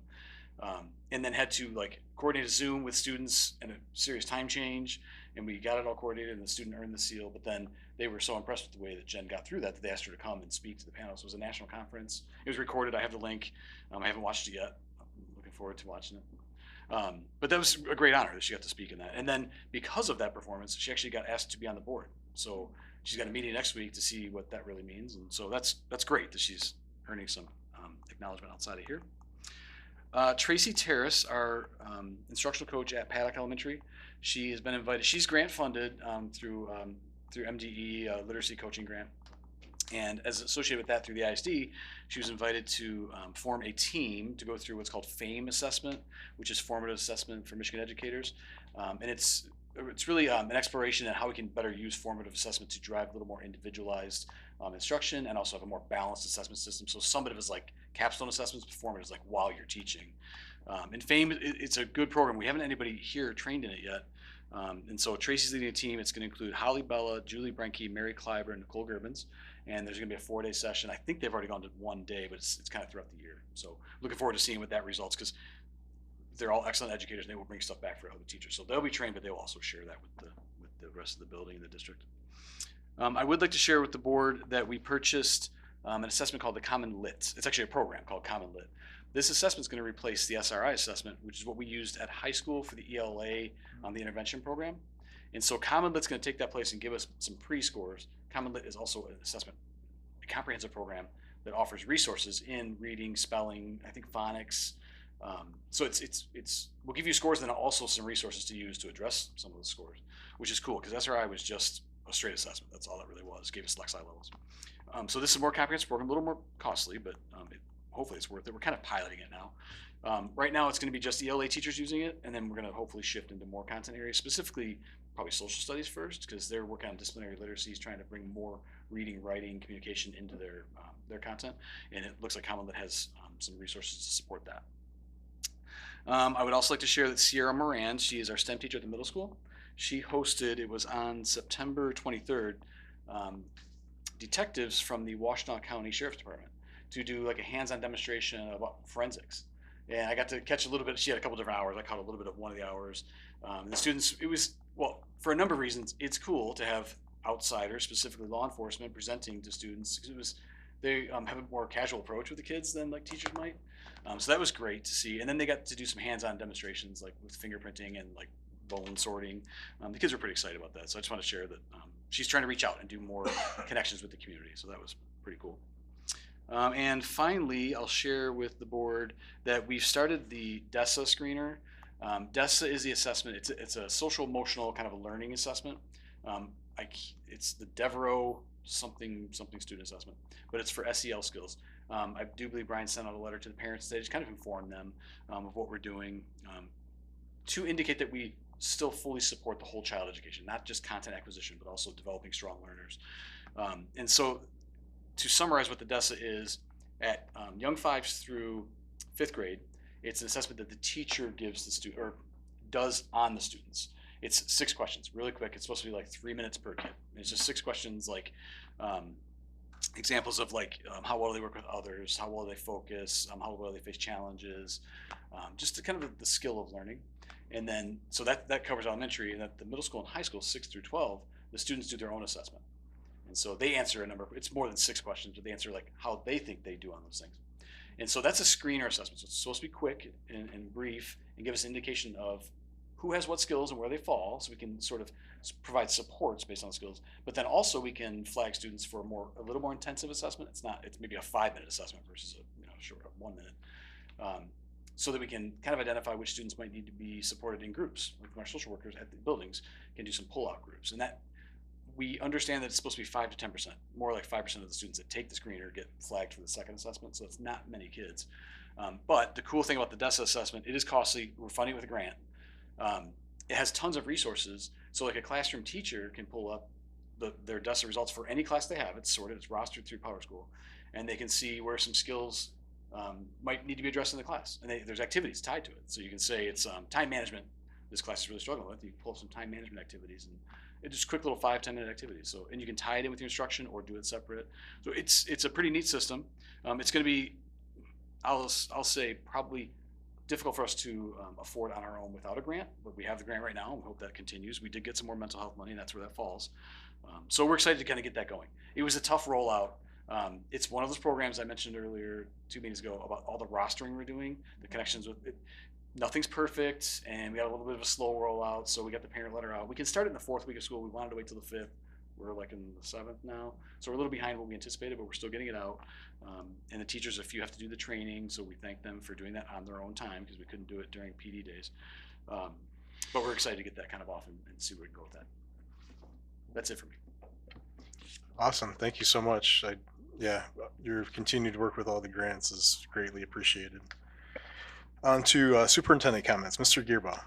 and then had to like coordinate a Zoom with students and a serious time change. And we got it all coordinated, and the student earned the seal. But then they were so impressed with the way that Jen got through that they asked her to come and speak to the panel. So it was a national conference. It was recorded. I have the link. I haven't watched it yet. I'm looking forward to watching it. But that was a great honor that she got to speak in that. And then because of that performance, she actually got asked to be on the board. So she's got a meeting next week to see what that really means. And so that's great that she's earning some acknowledgement outside of here. Tracy Terrace, our instructional coach at Paddock Elementary, she has been invited. She's grant funded through MDE literacy coaching grant. And as associated with that through the ISD, she was invited to form a team to go through what's called FAME assessment, which is formative assessment for Michigan educators. And it's really an exploration in how we can better use formative assessment to drive a little more individualized instruction and also have a more balanced assessment system. So some of it is like capstone assessments, but formative is like while you're teaching. And FAME, it's a good program. We haven't anybody here trained in it yet. And so Tracy's leading a team. It's going to include Holly Bella, Julie Brenke, Mary Kleiber, and Nicole Gerbins. And there's going to be a 4-day session. I think they've already gone to 1 day, but it's kind of throughout the year. So looking forward to seeing what that results, because they're all excellent educators and they will bring stuff back for other teachers. So they'll be trained, but they will also share that with the rest of the building and the district. I would like to share with the board that we purchased an assessment called the Common Lit. It's actually a program called Common Lit. This assessment is going to replace the SRI assessment, which is what we used at high school for the ELA the intervention program. And so Common Lit's going to take that place and give us some pre-scores. Common Lit is also an assessment, a comprehensive program that offers resources in reading, spelling, I think phonics. So we'll give you scores and then also some resources to use to address some of the scores, which is cool because SRI was just a straight assessment. That's all it really was. Gave us Lexi levels. So this is a more comprehensive program, a little more costly, but hopefully it's worth it. We're kind of piloting it now. Right now it's going to be just ELA teachers using it, and then we're going to hopefully shift into more content areas, specifically probably social studies first, because they're working on disciplinary literacies, trying to bring more reading, writing, communication into their content, and it looks like Common Lit has some resources to support that. I would also like to share that Sierra Moran, she is our STEM teacher at the middle school. She hosted, it was on September 23rd, um, detectives from the Washtenaw County Sheriff's Department to do like a hands-on demonstration about forensics. And I got to catch a little bit. She had a couple different hours. I caught a little bit of one of the hours. The students, it was, well, for a number of reasons, it's cool to have outsiders, specifically law enforcement, presenting to students. It was, they have a more casual approach with the kids than like teachers might. So that was great to see. And then they got to do some hands-on demonstrations like with fingerprinting and like bone sorting. The kids were pretty excited about that. So I just want to share that she's trying to reach out and do more connections with the community. So that was pretty cool. And finally, I'll share with the board that we've started the DESA screener. DESA is the assessment. It's a social emotional kind of a learning assessment. It's the Devereaux something student assessment, but it's for SEL skills. I do believe Brian sent out a letter to the parents today, just kind of inform them of what we're doing to indicate that we still fully support the whole child education, not just content acquisition, but also developing strong learners. And so to summarize what the DESA is, at young fives through fifth grade, it's an assessment that the teacher gives the student or does on the students. It's 6 questions, really quick. It's supposed to be like 3 minutes per kid. And it's just 6 questions, like examples of like how well they work with others, how well they focus, how well they face challenges, just the kind of the skill of learning. And then, so that covers elementary, and at the middle school and high school, 6 through 12, the students do their own assessment. And so they answer a number, it's more than 6 questions, but they answer like how they think they do on those things. And so that's a screener assessment. So it's supposed to be quick and brief and give us an indication of who has what skills and where they fall, so we can sort of provide supports based on skills. But then also we can flag students for a little more intensive assessment. It's maybe a 5-minute assessment versus a short 1 minute. So that we can kind of identify which students might need to be supported in groups. Like our social workers at the buildings can do some pull-out groups. And that we understand that it's supposed to be 5 to 10%, more like 5% of the students that take the screener get flagged for the second assessment. So it's not many kids. But the cool thing about the DESA assessment, it is costly. We're funding it with a grant. It has tons of resources. So like a classroom teacher can pull up their DESA results for any class they have. It's sorted, it's rostered through PowerSchool. And they can see where some skills might need to be addressed in the class. And there's activities tied to it. So you can say it's time management this class is really struggling with. You pull up some time management activities and it's just quick little 5-10 minute activities. So, and you can tie it in with your instruction or do it separate. So it's a pretty neat system. It's going to be, I'll say, probably difficult for us to afford on our own without a grant, but we have the grant right now and we hope that continues. We did get some more mental health money and that's where that falls. So we're excited to kind of get that going. It was a tough rollout. It's one of those programs I mentioned earlier 2 meetings ago about all the rostering we're doing, the connections with it. Nothing's perfect, and we got a little bit of a slow rollout, so we got the parent letter out. We can start it in the 4th week of school. We wanted to wait till the 5th. We're like in the 7th now, so we're a little behind what we anticipated, but we're still getting it out. And the teachers, if you have to do the training, so we thank them for doing that on their own time because we couldn't do it during PD days. But we're excited to get that kind of off and see where we can go with that. That's it for me. Awesome. Thank you so much. Your continued work with all the grants is greatly appreciated. On to superintendent comments. Mr. Gearbaugh.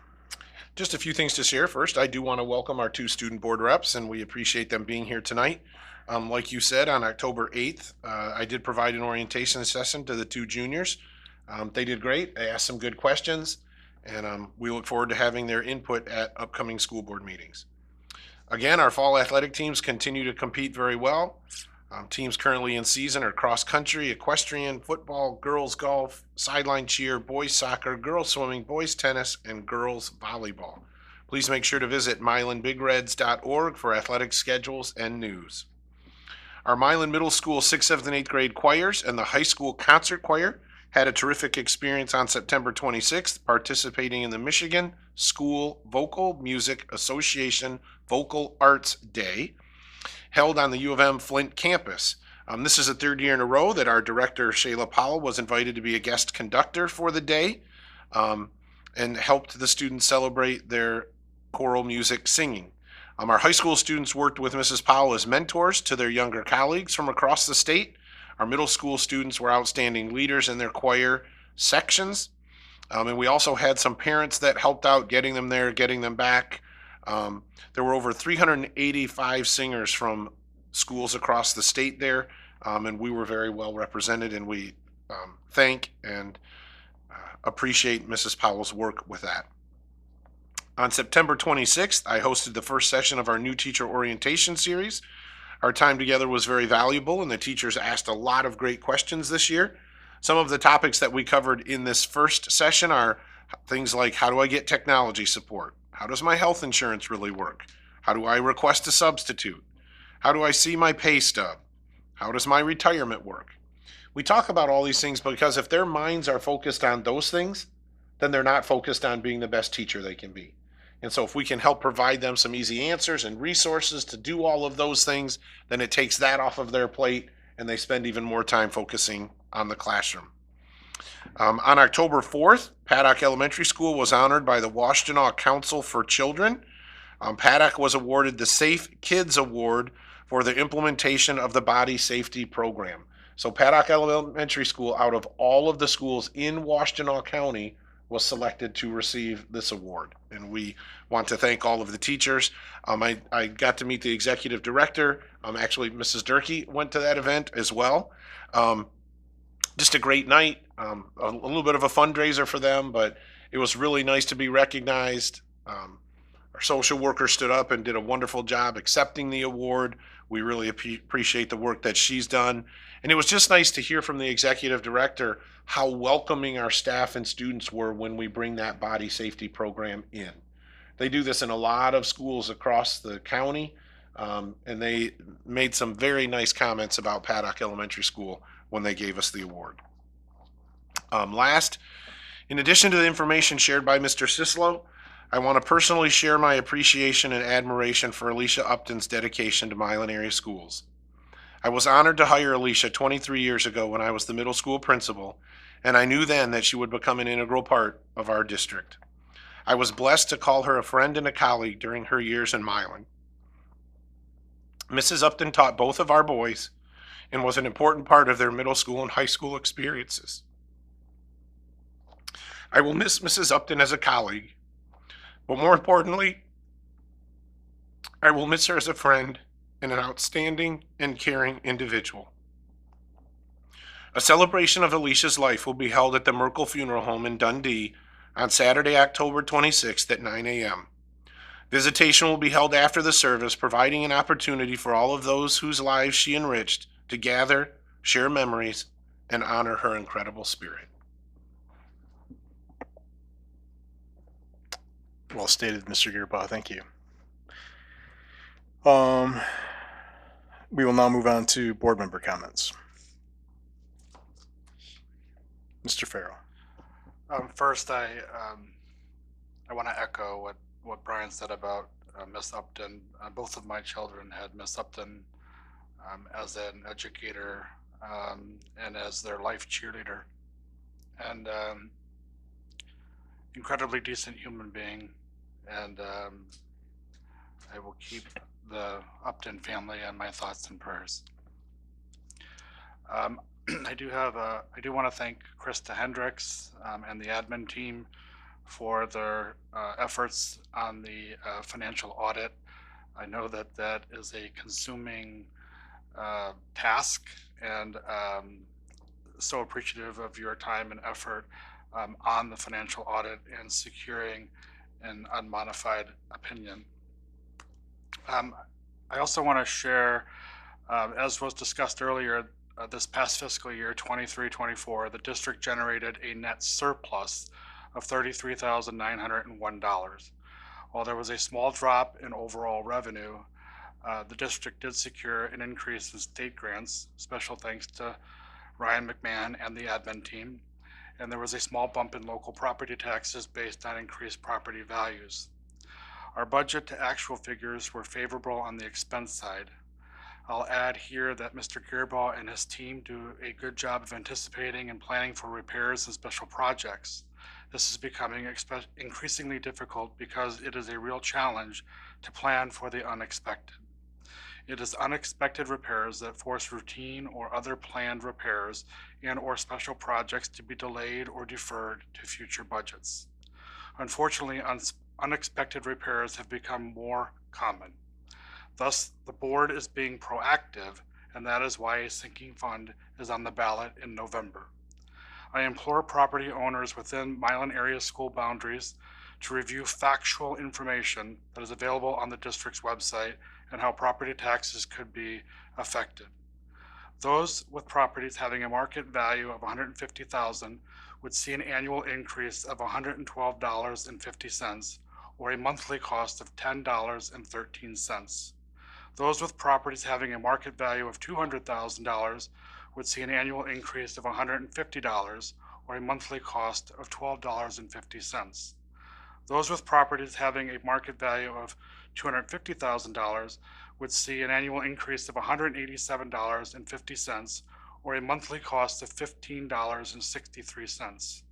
Just a few things to share. First, I do want to welcome our 2 student board reps, and we appreciate them being here tonight. Like you said, on October 8th, I did provide an orientation session to the 2 juniors. They did great. They asked some good questions, and we look forward to having their input at upcoming school board meetings. Again, our fall athletic teams continue to compete very well. Teams currently in season are cross country, equestrian, football, girls golf, sideline cheer, boys soccer, girls swimming, boys tennis, and girls volleyball. Please make sure to visit milanbigreds.org for athletic schedules and news. Our Milan Middle School 6th, 7th, and 8th grade choirs and the high school concert choir had a terrific experience on September 26th, participating in the Michigan School Vocal Music Association Vocal Arts Day, held on the U of M Flint campus. This is the 3rd year in a row that our director, Shayla Powell, was invited to be a guest conductor for the day and helped the students celebrate their choral music singing. Our high school students worked with Mrs. Powell as mentors to their younger colleagues from across the state. Our middle school students were outstanding leaders in their choir sections. And we also had some parents that helped out getting them there, getting them back. There were over 385 singers from schools across the state there, and we were very well represented, and we thank and appreciate Mrs. Powell's work with that. On September 26th, I hosted the first session of our new teacher orientation series. Our time together was very valuable, and the teachers asked a lot of great questions this year. Some of the topics that we covered in this first session are things like, how do I get technology support? How does my health insurance really work? How do I request a substitute? How do I see my pay stub? How does my retirement work? We talk about all these things because if their minds are focused on those things, then they're not focused on being the best teacher they can be. And so if we can help provide them some easy answers and resources to do all of those things, then it takes that off of their plate and they spend even more time focusing on the classroom. On October 4th, Paddock Elementary School was honored by the Washtenaw Council for Children. Paddock was awarded the Safe Kids Award for the implementation of the body safety program. So Paddock Elementary School, out of all of the schools in Washtenaw County, was selected to receive this award. And we want to thank all of the teachers. I got to meet the executive director. Actually, Mrs. Durkee went to that event as well. Just a great night, a little bit of a fundraiser for them, but it was really nice to be recognized. Our social worker stood up and did a wonderful job accepting the award. We really appreciate the work that she's done. And it was just nice to hear from the executive director how welcoming our staff and students were when we bring that body safety program in. They do this in a lot of schools across the county, and they made some very nice comments about Paddock Elementary School when they gave us the award. Last, in addition to the information shared by Mr. Sislo, I want to personally share my appreciation and admiration for Alicia Upton's dedication to Milan area schools. I was honored to hire Alicia 23 years ago when I was the middle school principal, and I knew then that she would become an integral part of our district. I was blessed to call her a friend and a colleague during her years in Milan. Mrs. Upton taught both of our boys and was an important part of their middle school and high school experiences. I will miss Mrs. Upton as a colleague, but more importantly, I will miss her as a friend and an outstanding and caring individual. A celebration of Alicia's life will be held at the Merkel Funeral Home in Dundee on Saturday, October 26th at 9 a.m. Visitation will be held after the service, providing an opportunity for all of those whose lives she enriched to gather, share memories, and honor her incredible spirit. Well stated, Mr. Gearbaugh. Thank you. We will now move on to board member comments. Mr. Farrell. First, I want to echo what Brian said about Miss Upton. Both of my children had Miss Upton as an educator and as their life cheerleader, and incredibly decent human being. And I will keep the Upton family in my thoughts and prayers. I do want to thank Krista Hendricks and the admin team for their efforts on the financial audit. I know that is a consuming task, and so appreciative of your time and effort on the financial audit and securing an unmodified opinion. I also want to share, as was discussed earlier, this past fiscal year, 23-24, the district generated a net surplus of $33,901. While there was a small drop in overall revenue, the district did secure an increase in state grants, special thanks to Ryan McMahon and the admin team, and there was a small bump in local property taxes based on increased property values. Our budget to actual figures were favorable on the expense side. I'll add here that Mr. Gearbaugh and his team do a good job of anticipating and planning for repairs and special projects. This is becoming increasingly difficult because it is a real challenge to plan for the unexpected. It is unexpected repairs that force routine or other planned repairs and or special projects to be delayed or deferred to future budgets. Unfortunately, unexpected repairs have become more common. Thus, the board is being proactive, and that is why a sinking fund is on the ballot in November. I implore property owners within Milan area school boundaries to review factual information that is available on the district's website and how property taxes could be affected. Those with properties having a market value of $150,000 would see an annual increase of $112.50, or a monthly cost of $10.13. Those with properties having a market value of $200,000 would see an annual increase of $150, or a monthly cost of $12.50. Those with properties having a market value of $250,000 would see an annual increase of $187.50, or a monthly cost of $15.63.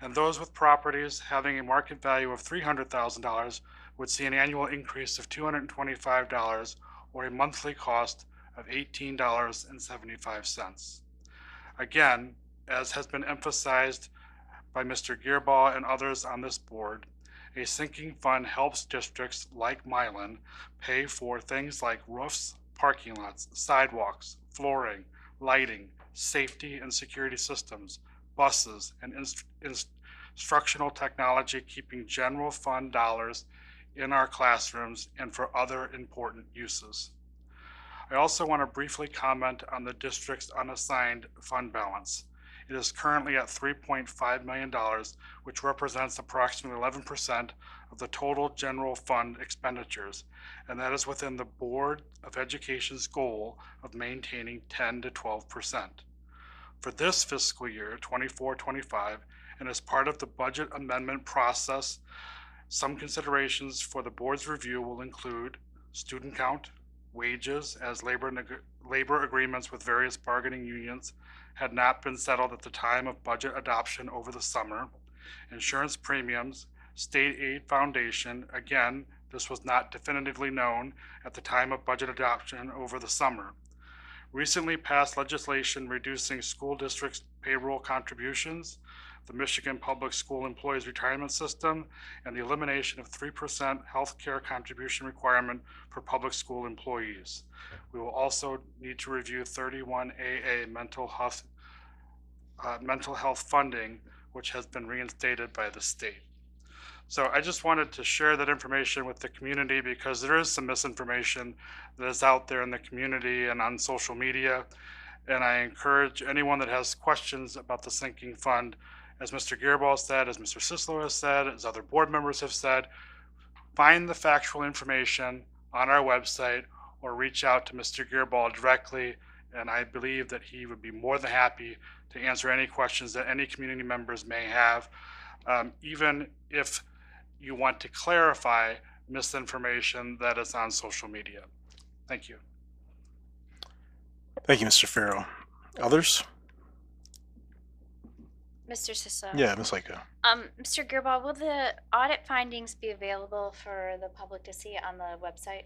And those with properties having a market value of $300,000 would see an annual increase of $225, or a monthly cost of $18.75. Again, as has been emphasized by Mr. Gearbaugh and others on this board, a sinking fund helps districts like Milan pay for things like roofs, parking lots, sidewalks, flooring, lighting, safety and security systems, buses, and instructional technology, keeping general fund dollars in our classrooms and for other important uses. I also want to briefly comment on the district's unassigned fund balance. It is currently at $3.5 million, which represents approximately 11% of the total general fund expenditures, and that is within the Board of Education's goal of maintaining 10 to 12%. For this fiscal year, 24-25, and as part of the budget amendment process, some considerations for the board's review will include student count, wages, as labor agreements with various bargaining unions had not been settled at the time of budget adoption over the summer, insurance premiums, state aid foundation, again, this was not definitively known at the time of budget adoption over the summer. Recently passed legislation reducing school districts' payroll contributions, the Michigan Public School Employees Retirement System, and the elimination of 3% health care contribution requirement for public school employees. We will also need to review 31AA mental health funding, which has been reinstated by the state. So I just wanted to share that information with the community because there is some misinformation that is out there in the community and on social media. And I encourage anyone that has questions about the sinking fund, as Mr. Gearbaugh said, as Mr. Sislo has said, as other board members have said, find the factual information on our website or reach out to Mr. Gearbaugh directly. And I believe that he would be more than happy to answer any questions that any community members may have, even if you want to clarify misinformation that is on social media. Thank you. Thank you, Mr. Farrow. Others? Mr. Sislo? Yeah, Ms. Laika. Mr. Gearbaugh, will the audit findings be available for the public to see on the website?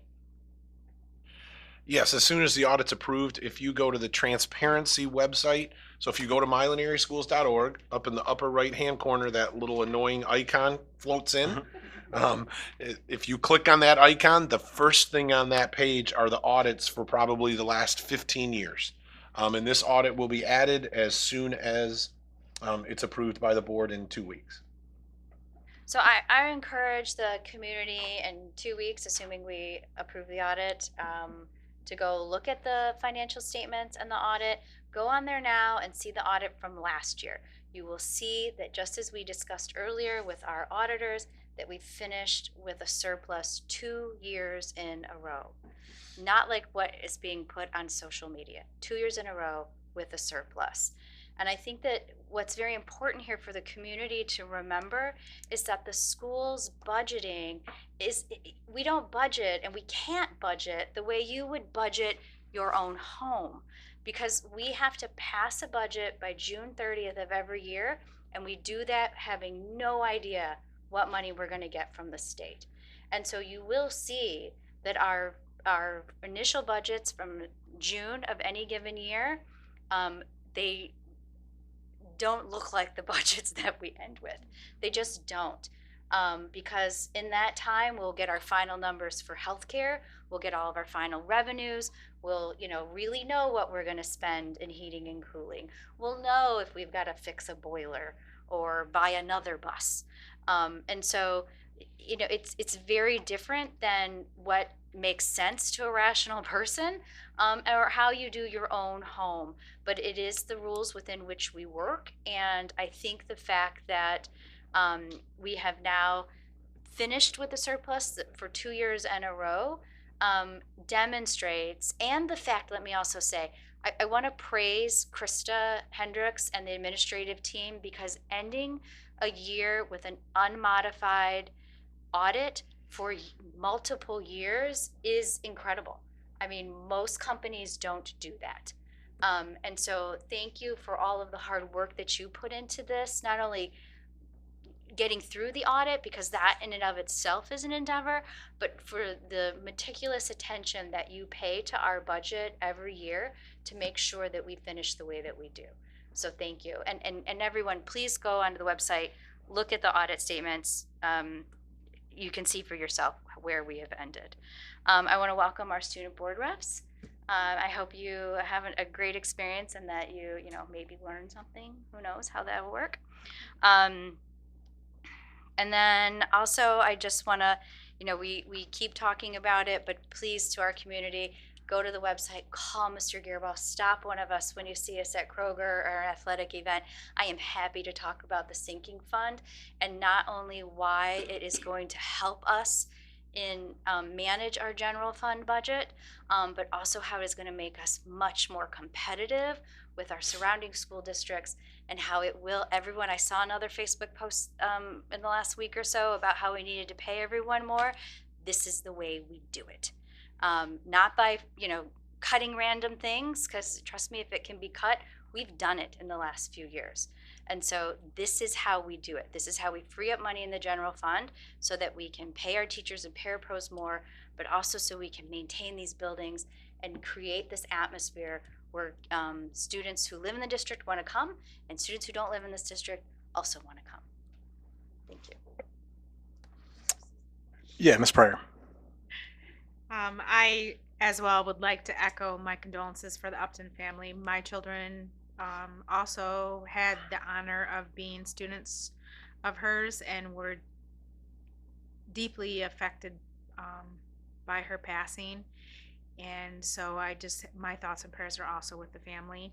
Yes, as soon as the audit's approved, if you go to the transparency website, so if you go to milanearyschools.org, up in the upper right-hand corner, that little annoying icon floats in. If you click on that icon, the first thing on that page are the audits for probably the last 15 years. And this audit will be added as soon as it's approved by the board in 2 weeks. So I encourage the community in 2 weeks, assuming we approve the audit, to go look at the financial statements and the audit. Go on there now and see the audit from last year. You will see that just as we discussed earlier with our auditors, that we finished with a surplus 2 years in a row. Not like what is being put on social media. 2 years in a row with a surplus. And I think that what's very important here for the community to remember is that the school's budgeting is, we don't budget and we can't budget the way you would budget your own home, because we have to pass a budget by June 30th of every year, and we do that having no idea what money we're going to get from the state. And so you will see that our initial budgets from June of any given year, they don't look like the budgets that we end with. They just don't. Because in that time, we'll get our final numbers for healthcare, we'll get all of our final revenues, we'll really know what we're going to spend in heating and cooling. We'll know if we've got to fix a boiler or buy another bus. And so, it's very different than what makes sense to a rational person, or how you do your own home. But it is the rules within which we work. And I think the fact that we have now finished with the surplus for 2 years in a row demonstrates, and the fact, let me also say, I want to praise Krista Hendricks and the administrative team, because ending a year with an unmodified audit for multiple years is incredible. I mean, most companies don't do that. And so thank you for all of the hard work that you put into this, not only getting through the audit, because that in and of itself is an endeavor, but for the meticulous attention that you pay to our budget every year to make sure that we finish the way that we do. So thank you. And everyone, please go onto the website, look at the audit statements. You can see for yourself where we have ended. I want to welcome our student board reps. I hope you have a great experience and that you maybe learn something. Who knows how that will work. And then also, I just want to, we keep talking about it, but please, to our community, go to the website, call Mr. Gearboss, stop one of us when you see us at Kroger or an athletic event. I am happy to talk about the sinking fund, and not only why it is going to help us in manage our general fund budget, but also how it is going to make us much more competitive with our surrounding school districts, and how it will, everyone, I saw another Facebook post in the last week or so about how we needed to pay everyone more. This is the way we do it. Not by, cutting random things, because trust me, if it can be cut, we've done it in the last few years. And so this is how we do it. This is how we free up money in the general fund so that we can pay our teachers and parapros more, but also so we can maintain these buildings and create this atmosphere where students who live in the district want to come, and students who don't live in this district also want to come. Thank you. Yeah, Ms. Pryor. I as well would like to echo my condolences for the Upton family. My children also had the honor of being students of hers and were deeply affected by her passing. And so my thoughts and prayers are also with the family.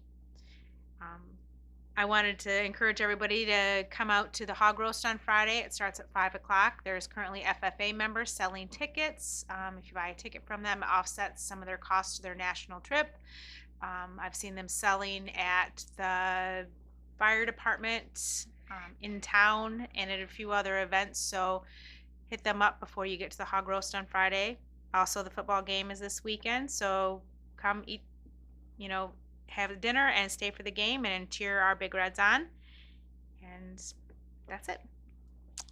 I wanted to encourage everybody to come out to the hog roast on Friday. It starts at 5 o'clock. There's currently FFA members selling tickets. If you buy a ticket from them, it offsets some of their costs to their national trip. I've seen them selling at the fire department in town and at a few other events. So hit them up before you get to the hog roast on Friday. Also, the football game is this weekend. So come eat, have a dinner and stay for the game and cheer our Big Reds on. And that's it.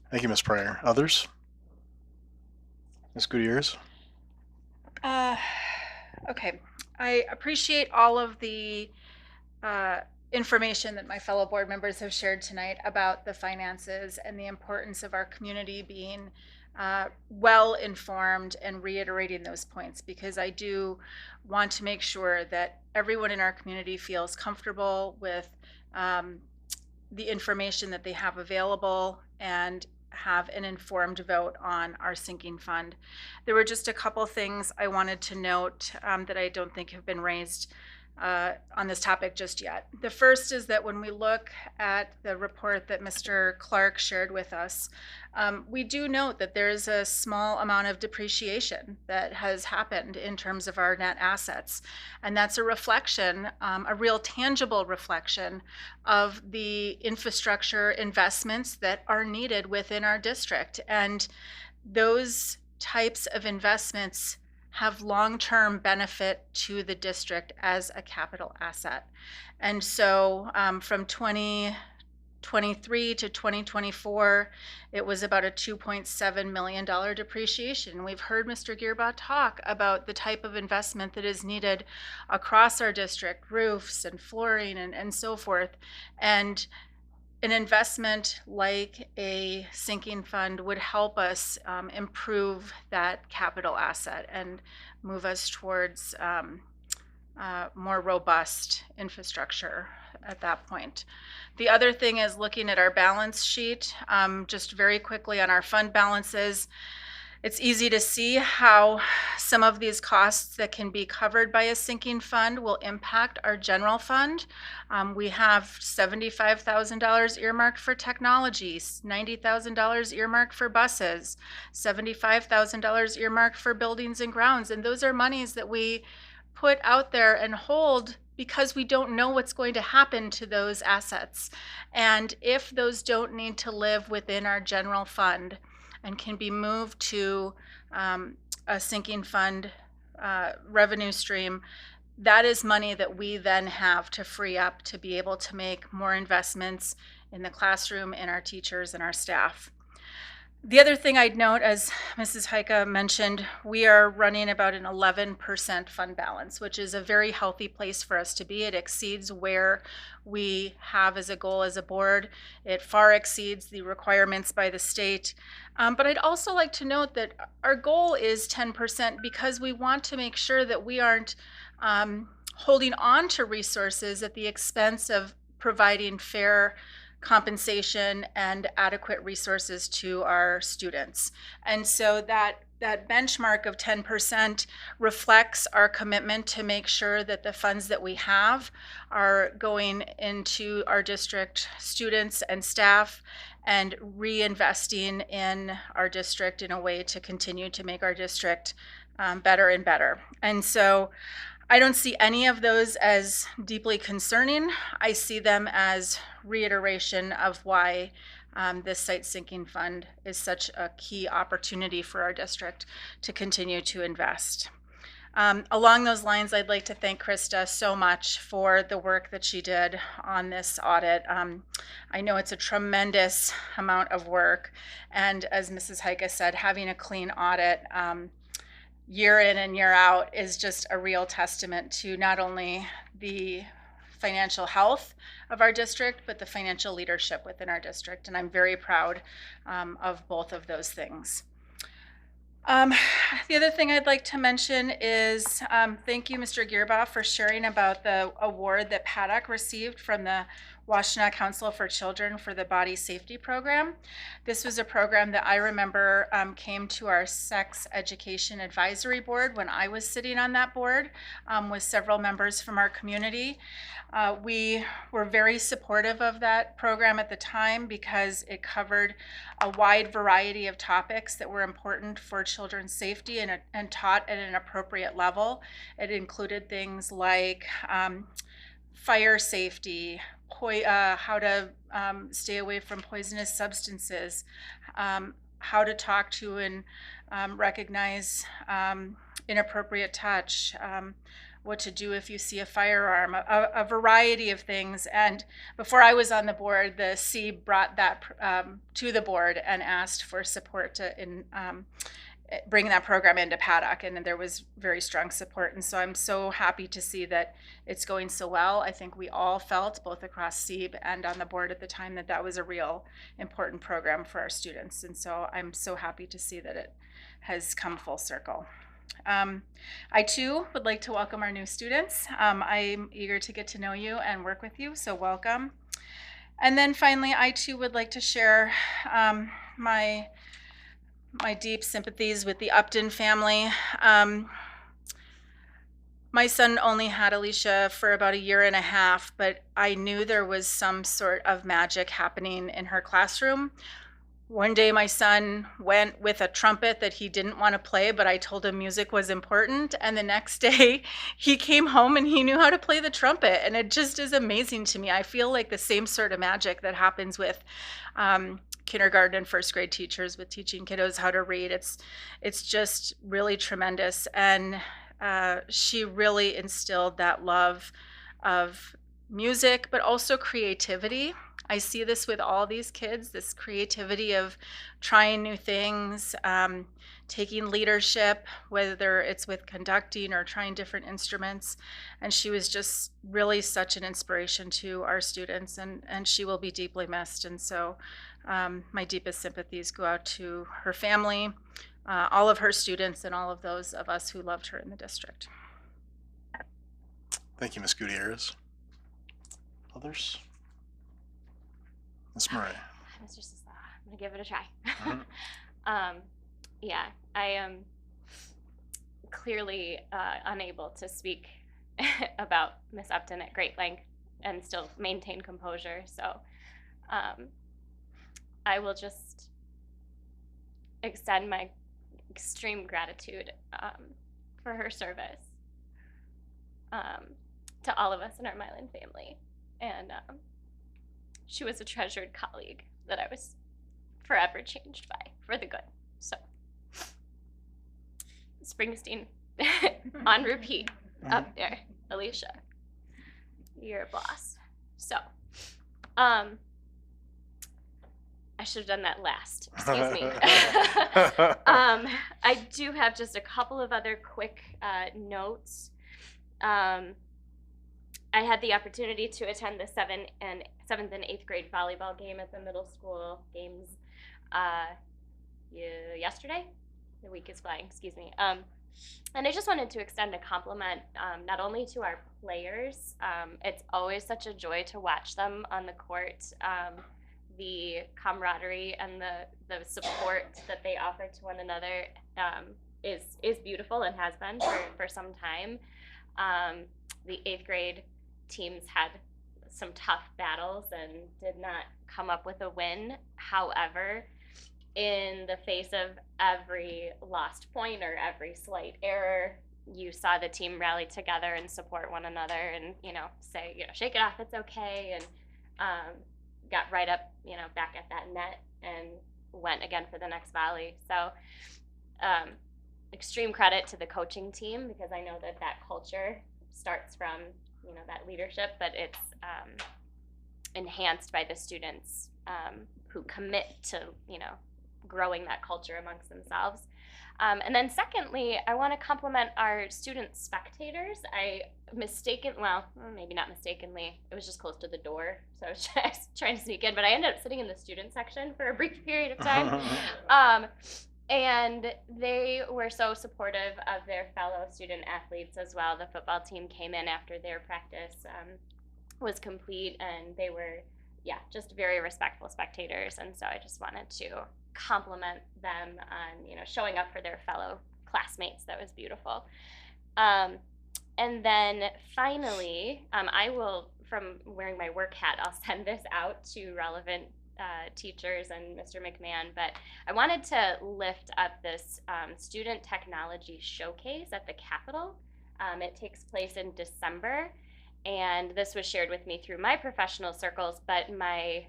Thank you, Ms. Pryor. Others? Ms. Gutierrez? Okay. I appreciate all of the information that my fellow board members have shared tonight about the finances and the importance of our community being well informed, and reiterating those points, because I do want to make sure that everyone in our community feels comfortable with the information that they have available and have an informed vote on our sinking fund. There were just a couple things I wanted to note that I don't think have been raised on this topic just yet. The first is that when we look at the report that Mr. Clark shared with us, we do note that there is a small amount of depreciation that has happened in terms of our net assets. And that's a reflection, a real tangible reflection of the infrastructure investments that are needed within our district. And those types of investments have long-term benefit to the district as a capital asset. And so from 2023 to 2024, it was about a $2.7 million depreciation. We've heard Mr. Gearbaugh talk about the type of investment that is needed across our district, roofs and flooring and so forth. And an investment like a sinking fund would help us improve that capital asset and move us towards more robust infrastructure at that point. The other thing is looking at our balance sheet, just very quickly on our fund balances. It's easy to see how some of these costs that can be covered by a sinking fund will impact our general fund. We have $75,000 earmarked for technology, $90,000 earmarked for buses, $75,000 earmarked for buildings and grounds. And those are monies that we put out there and hold because we don't know what's going to happen to those assets. And if those don't need to live within our general fund, and can be moved to a sinking fund revenue stream, that is money that we then have to free up to be able to make more investments in the classroom, in our teachers, and our staff. The other thing I'd note, as Mrs. Heike mentioned, we are running about an 11% fund balance, which is a very healthy place for us to be. It exceeds where we have as a goal as a board. It far exceeds the requirements by the state. But I'd also like to note that our goal is 10% because we want to make sure that we aren't holding on to resources at the expense of providing fair compensation and adequate resources to our students. And so that benchmark of 10% reflects our commitment to make sure that the funds that we have are going into our district students and staff and reinvesting in our district in a way to continue to make our district better and better. And so I don't see any of those as deeply concerning. I see them as reiteration of why this site sinking fund is such a key opportunity for our district to continue to invest. Along those lines, I'd like to thank Krista so much for the work that she did on this audit. I know it's a tremendous amount of work, and as Mrs. Heike said, having a clean audit year in and year out is just a real testament to not only the financial health of our district, but the financial leadership within our district. And I'm very proud of both of those things. The other thing I'd like to mention is thank you, Mr. Gearbaugh, for sharing about the award that Paddock received from the Washtenaw Council for Children for the Body Safety Program. This was a program that I remember came to our Sex Education Advisory Board when I was sitting on that board with several members from our community. We were very supportive of that program at the time because it covered a wide variety of topics that were important for children's safety and taught at an appropriate level. It included things like fire safety, how to stay away from poisonous substances, how to talk to and recognize inappropriate touch, what to do if you see a firearm, a variety of things. And before I was on the board, the C brought that to the board and asked for support to bring that program into Paddock, and there was very strong support. And so I'm so happy to see that it's going so well. I think we all felt, both across SEEB and on the board at the time, that that was a real important program for our students. And so I'm so happy to see that it has come full circle. I too would like to welcome our new students. I'm eager to get to know you and work with you, so welcome. And then finally, I too would like to share my deep sympathies with the Upton family. My son only had Alicia for about 1.5 years, but I knew there was some sort of magic happening in her classroom. One day my son went with a trumpet that he didn't want to play, but I told him music was important. And the next day he came home and he knew how to play the trumpet. And it just is amazing to me. I feel like the same sort of magic that happens with kindergarten and first grade teachers with teaching kiddos how to read. It's just really tremendous. And she really instilled that love of music, but also creativity. I see this with all these kids, this creativity of trying new things, taking leadership, whether it's with conducting or trying different instruments. And she was just really such an inspiration to our students, and she will be deeply missed. And so my deepest sympathies go out to her family, all of her students, and all of those of us who loved her in the district. Thank you, Ms. Gutierrez. Others? Ms. Murray. Mr. Sisla, I'm gonna give it a try. Mhm. Yeah, I am clearly unable to speak about Miss Upton at great length and still maintain composure. So I will just extend my extreme gratitude for her service to all of us in our Milan family. And she was a treasured colleague that I was forever changed by for the good. So, Springsteen on repeat up there. Alicia, you're a boss. So, I should have done that last. Excuse me. I do have just a couple of other quick notes. I had the opportunity to attend the 7th and 8th grade volleyball game at the middle school games yesterday. The week is flying, excuse me. And I just wanted to extend a compliment not only to our players. It's always such a joy to watch them on the court. The camaraderie and the support that they offer to one another is beautiful and has been for some time. The 8th grade teams had some tough battles and did not come up with a win. However, in the face of every lost point or every slight error, you saw the team rally together and support one another and, say, shake it off, it's okay, and got right up, back at that net and went again for the next volley. So extreme credit to the coaching team, because I know that culture starts from, that leadership, but it's enhanced by the students who commit to, growing that culture amongst themselves. And then secondly, I want to compliment our student spectators. Maybe not mistakenly, it was just close to the door, so I was trying to sneak in, but I ended up sitting in the student section for a brief period of time. And they were so supportive of their fellow student athletes as well. The football team came in after their practice was complete, and they were, just very respectful spectators. And so I just wanted to compliment them on, showing up for their fellow classmates. That was beautiful. And then finally, I will, from wearing my work hat, I'll send this out to relevant teachers and Mr. McMahon, but I wanted to lift up this student technology showcase at the Capitol. It takes place in December, and this was shared with me through my professional circles, but my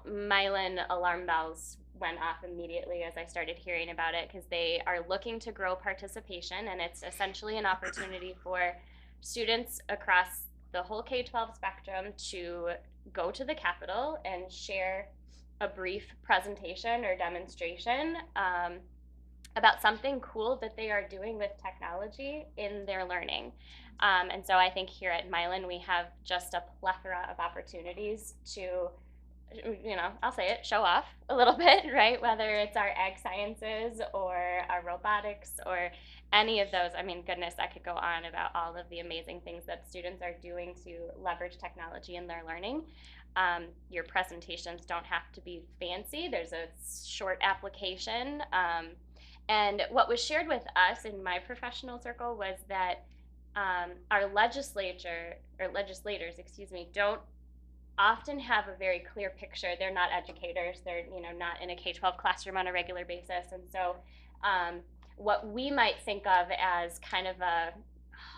Milan alarm bells went off immediately as I started hearing about it, because they are looking to grow participation, and it's essentially an opportunity for students across the whole K-12 spectrum to go to the Capitol and share a brief presentation or demonstration about something cool that they are doing with technology in their learning. And so I think here at Milan we have just a plethora of opportunities to, I'll say it, show off a little bit, right? Whether it's our ag sciences or our robotics or any of those. I mean, goodness, I could go on about all of the amazing things that students are doing to leverage technology in their learning. Your presentations don't have to be fancy. There's a short application. And what was shared with us in my professional circle was that our legislators, don't often have a very clear picture. They're not educators. They're, not in a K-12 classroom on a regular basis. And so what we might think of as kind of a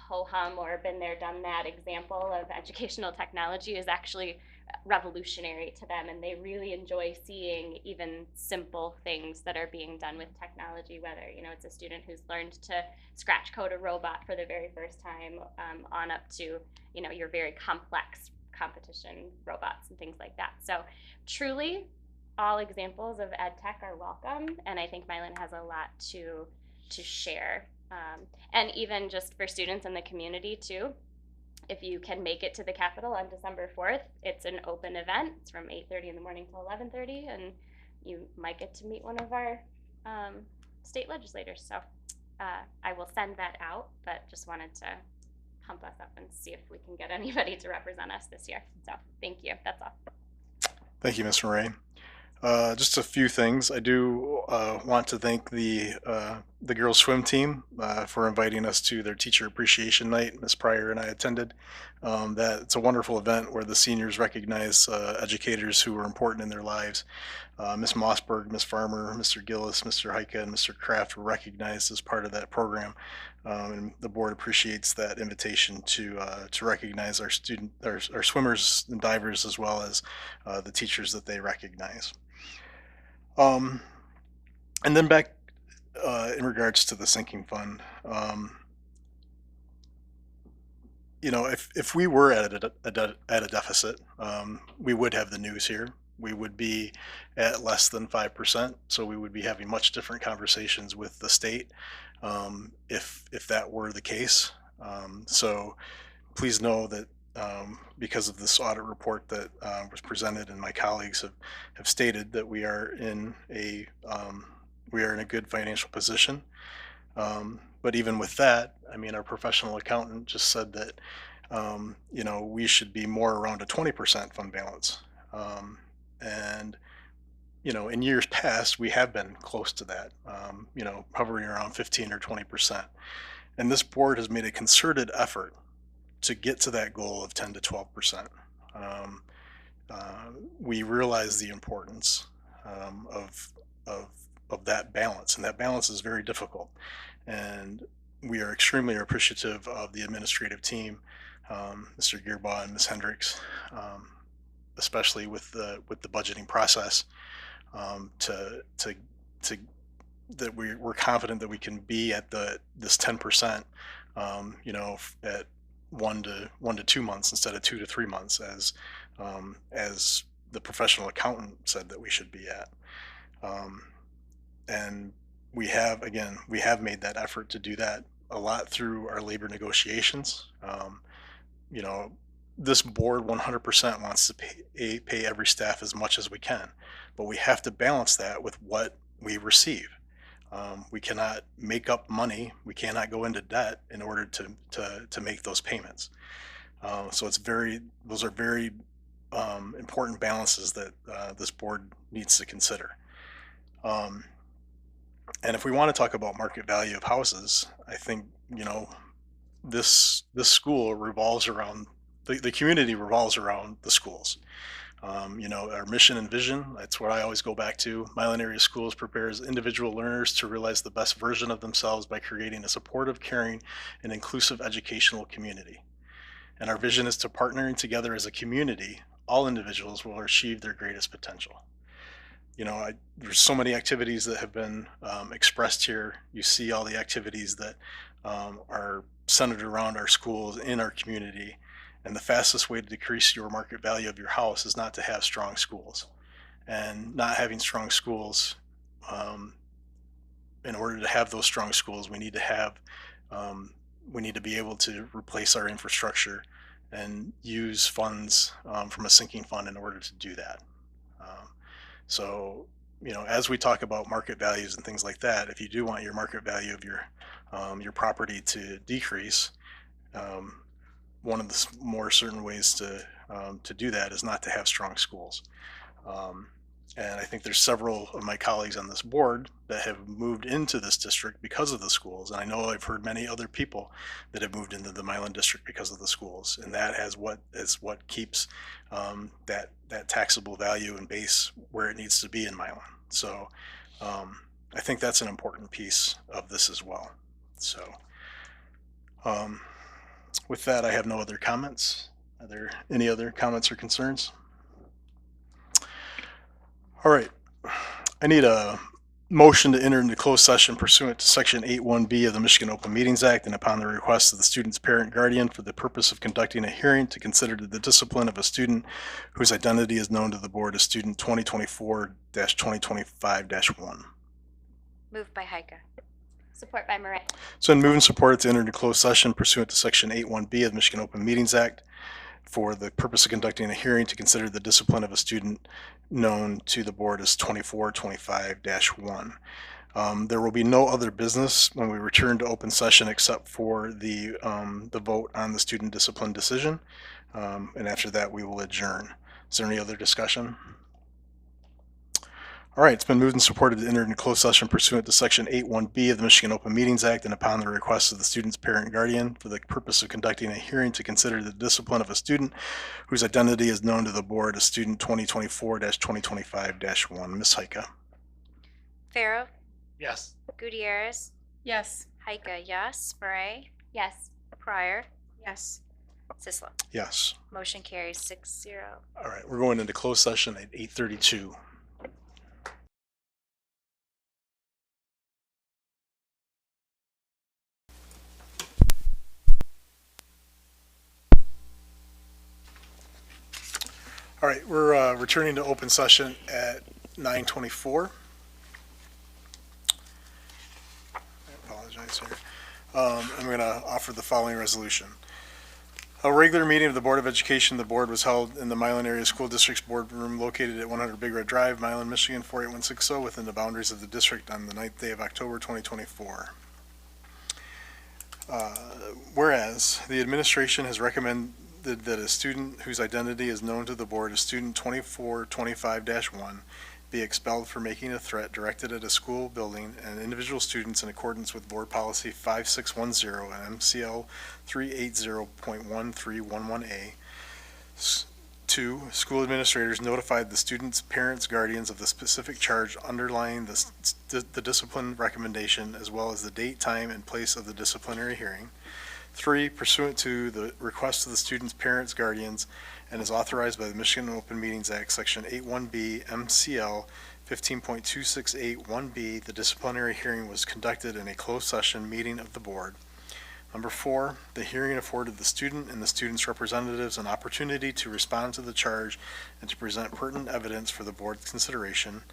ho-hum or been there, done that example of educational technology is actually revolutionary to them, and they really enjoy seeing even simple things that are being done with technology, whether it's a student who's learned to scratch code a robot for the very first time, on up to your very complex competition robots and things like that. So truly all examples of ed tech are welcome, and I think Milan has a lot to share, and even just for students in the community too. If you can make it to the Capitol on December 4th, it's an open event. It's from 8:30 in the morning till 11:30, and you might get to meet one of our state legislators. So I will send that out, but just wanted to pump us up and see if we can get anybody to represent us this year. So thank you. That's all. Thank you, Ms. Murray. Just a few things. I do want to thank the girls swim team for inviting us to their teacher appreciation night. Ms. Pryor and I attended. That it's a wonderful event where the seniors recognize educators who were important in their lives. Ms. Mossberg, Ms. Farmer, Mr. Gillis, Mr. Heike, and Mr. Kraft were recognized as part of that program. And the board appreciates that invitation to recognize our swimmers and divers, as well as the teachers that they recognize. And then back in regards to the sinking fund, if we were at a deficit, we would have the news here. We would be at less than 5%, so we would be having much different conversations with the state if that were the case. So please know that because of this audit report that was presented, and my colleagues have stated that we are in a good financial position. But even with that, I mean, our professional accountant just said that we should be more around a 20% fund balance. And in years past, we have been close to that, hovering around 15 or 20%. And this board has made a concerted effort to get to that goal of 10 to 12%. We realize the importance of that balance, and that balance is very difficult. And we are extremely appreciative of the administrative team, Mr. Gearbaugh and Ms. Hendricks, especially with the budgeting process, that we're confident that we can be at this 10%, at 1 to 2 months instead of 2 to 3 months, as the professional accountant said that we should be at. And we have made that effort to do that a lot through our labor negotiations. This board 100% wants to pay every staff as much as we can, but we have to balance that with what we receive. We cannot make up money. We cannot go into debt in order to make those payments. So those are very important balances that this board needs to consider. And if we want to talk about market value of houses, I think this school revolves around the community revolves around the schools. Our mission and vision, that's what I always go back to. Milan Area Schools prepares individual learners to realize the best version of themselves by creating a supportive, caring, and inclusive educational community. And our vision is to partnering together as a community, all individuals will achieve their greatest potential. There's so many activities that have been expressed here. You see all the activities that are centered around our schools in our community. And the fastest way to decrease your market value of your house is not to have strong schools. And not having strong schools, in order to have those strong schools, we need to be able to replace our infrastructure and use funds from a sinking fund in order to do that. So, as we talk about market values and things like that, if you do want your market value of your property to decrease, one of the more certain ways to do that is not to have strong schools. And I think there's several of my colleagues on this board that have moved into this district because of the schools. And I know I've heard many other people that have moved into the Milan district because of the schools. And that is what keeps that taxable value and base where it needs to be in Milan. So I think that's an important piece of this as well. So with that, I have no other comments. Are there any other comments or concerns? All right. I need a motion to enter into closed session pursuant to Section 8(1)B of the Michigan Open Meetings Act and upon the request of the student's parent guardian for the purpose of conducting a hearing to consider the discipline of a student whose identity is known to the board as student 2024-2025-1. Moved by Heike. Support by Murray. So moved and supported to enter into closed session pursuant to Section 8(1)B of the Michigan Open Meetings Act for the purpose of conducting a hearing to consider the discipline of a student known to the board as 24-25-1. There will be no other business when we return to open session except for the vote on the student discipline decision. And after that, we will adjourn. Is there any other discussion? All right, it's been moved and supported to enter into closed session pursuant to Section 8(1)B of the Michigan Open Meetings Act and upon the request of the student's parent and guardian for the purpose of conducting a hearing to consider the discipline of a student whose identity is known to the board as student 2024-2025-1. Ms. Heika. Pharaoh, Yes. Gutierrez, Yes. Heika, yes. Murray, Yes. Pryor, Yes. Sisla. Yes. Motion carries 6-0. All right, we're going into closed session at 8:32. All right, we're returning to open session at 9:24. I apologize here. I'm going to offer the following resolution. A regular meeting of the Board of Education, the board was held in the Milan Area School District's boardroom located at 100 Big Red Drive, Milan, Michigan 48160, within the boundaries of the district on the 9th day of October 2024. Whereas the administration has recommended that a student whose identity is known to the board as student 2425-1 be expelled for making a threat directed at a school building and individual students in accordance with Board Policy 5610 and MCL 380.1311A. 2. School administrators notified the students, parents, guardians of the specific charge underlying the discipline recommendation as well as the date, time, and place of the disciplinary hearing. 3. Pursuant to the request of the students, parents, guardians, and is authorized by the Michigan Open Meetings Act, Section 8(1)B, MCL 15.2681B, the disciplinary hearing was conducted in a closed session meeting of the board. Number 4, the hearing afforded the student and the student's representatives an opportunity to respond to the charge and to present pertinent evidence for the board's consideration.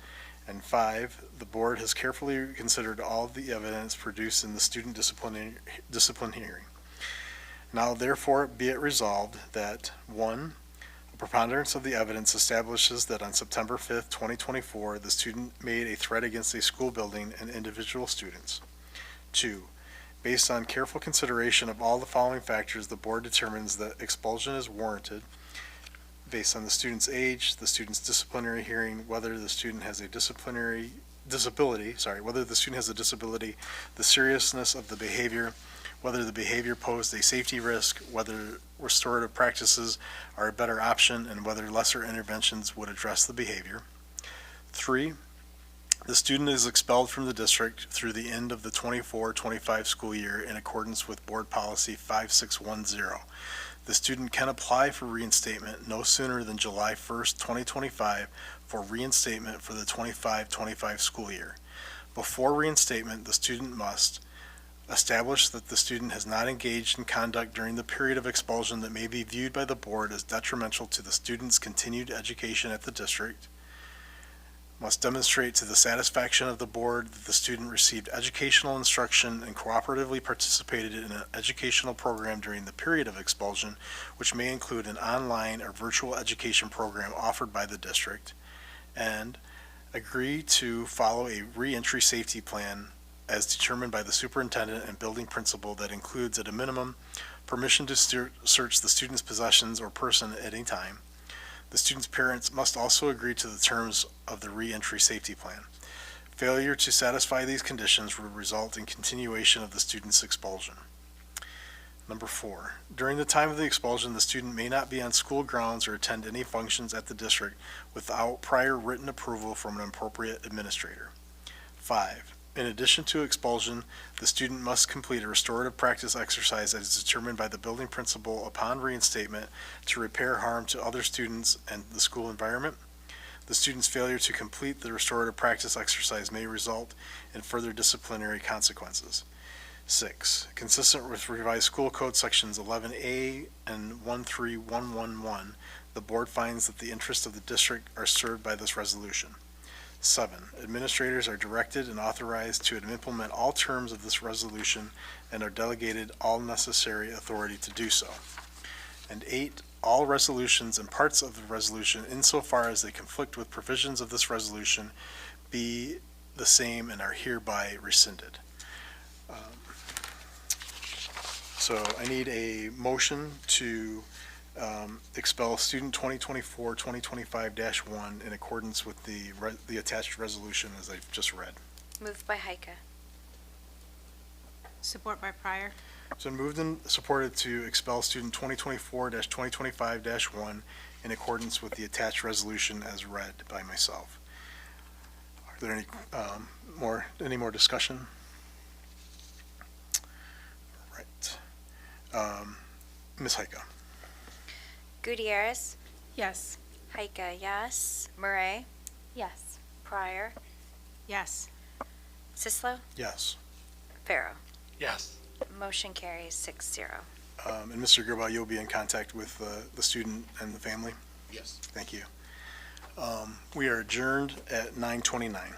And 5, the board has carefully considered all of the evidence produced in the student discipline hearing. Now therefore be it resolved that 1, a preponderance of the evidence establishes that on September 5th, 2024, the student made a threat against a school building and individual students. 2, based on careful consideration of all the following factors, the board determines that expulsion is warranted based on the student's age, the student's disciplinary hearing, whether the student has a disability, the seriousness of the behavior, whether the behavior posed a safety risk, whether restorative practices are a better option, and whether lesser interventions would address the behavior. 3, the student is expelled from the district through the end of the 24-25 school year in accordance with Board Policy 5610. The student can apply for reinstatement no sooner than July 1st, 2025 for reinstatement for the 25-25 school year. Before reinstatement, the student must establish that the student has not engaged in conduct during the period of expulsion that may be viewed by the board as detrimental to the student's continued education at the district, must demonstrate to the satisfaction of the board that the student received educational instruction and cooperatively participated in an educational program during the period of expulsion, which may include an online or virtual education program offered by the district, and agree to follow a reentry safety plan as determined by the superintendent and building principal that includes at a minimum permission to search the student's possessions or person at any time. The student's parents must also agree to the terms of the reentry safety plan. Failure to satisfy these conditions would result in continuation of the student's expulsion. Number 4, during the time of the expulsion, the student may not be on school grounds or attend any functions at the district without prior written approval from an appropriate administrator. 5, in addition to expulsion, the student must complete a restorative practice exercise as determined by the building principal upon reinstatement to repair harm to other students and the school environment. The student's failure to complete the restorative practice exercise may result in further disciplinary consequences. 6, consistent with revised school code sections 11A and 13111, the board finds that the interests of the district are served by this resolution. 7, administrators are directed and authorized to implement all terms of this resolution and are delegated all necessary authority to do so. And 8, all resolutions and parts of the resolution insofar as they conflict with provisions of this resolution be the same and are hereby rescinded. So I need a motion to expel student 2024-2025-1 in accordance with the attached resolution as I've just read. Moved by Heike. Support by Pryor. So moved and supported to expel student 2024-2025-1 in accordance with the attached resolution as read by myself. Are there any more discussion? Right. Ms. Heike? Gutierrez, Yes. Heike, yes. Murray, Yes. Pryor, Yes. Sislo, Yes. Farrow. Yes. Motion carries 6-0. And Mr. Gerba, you'll be in contact with the student and the family? Yes. Thank you. We are adjourned at 9:29.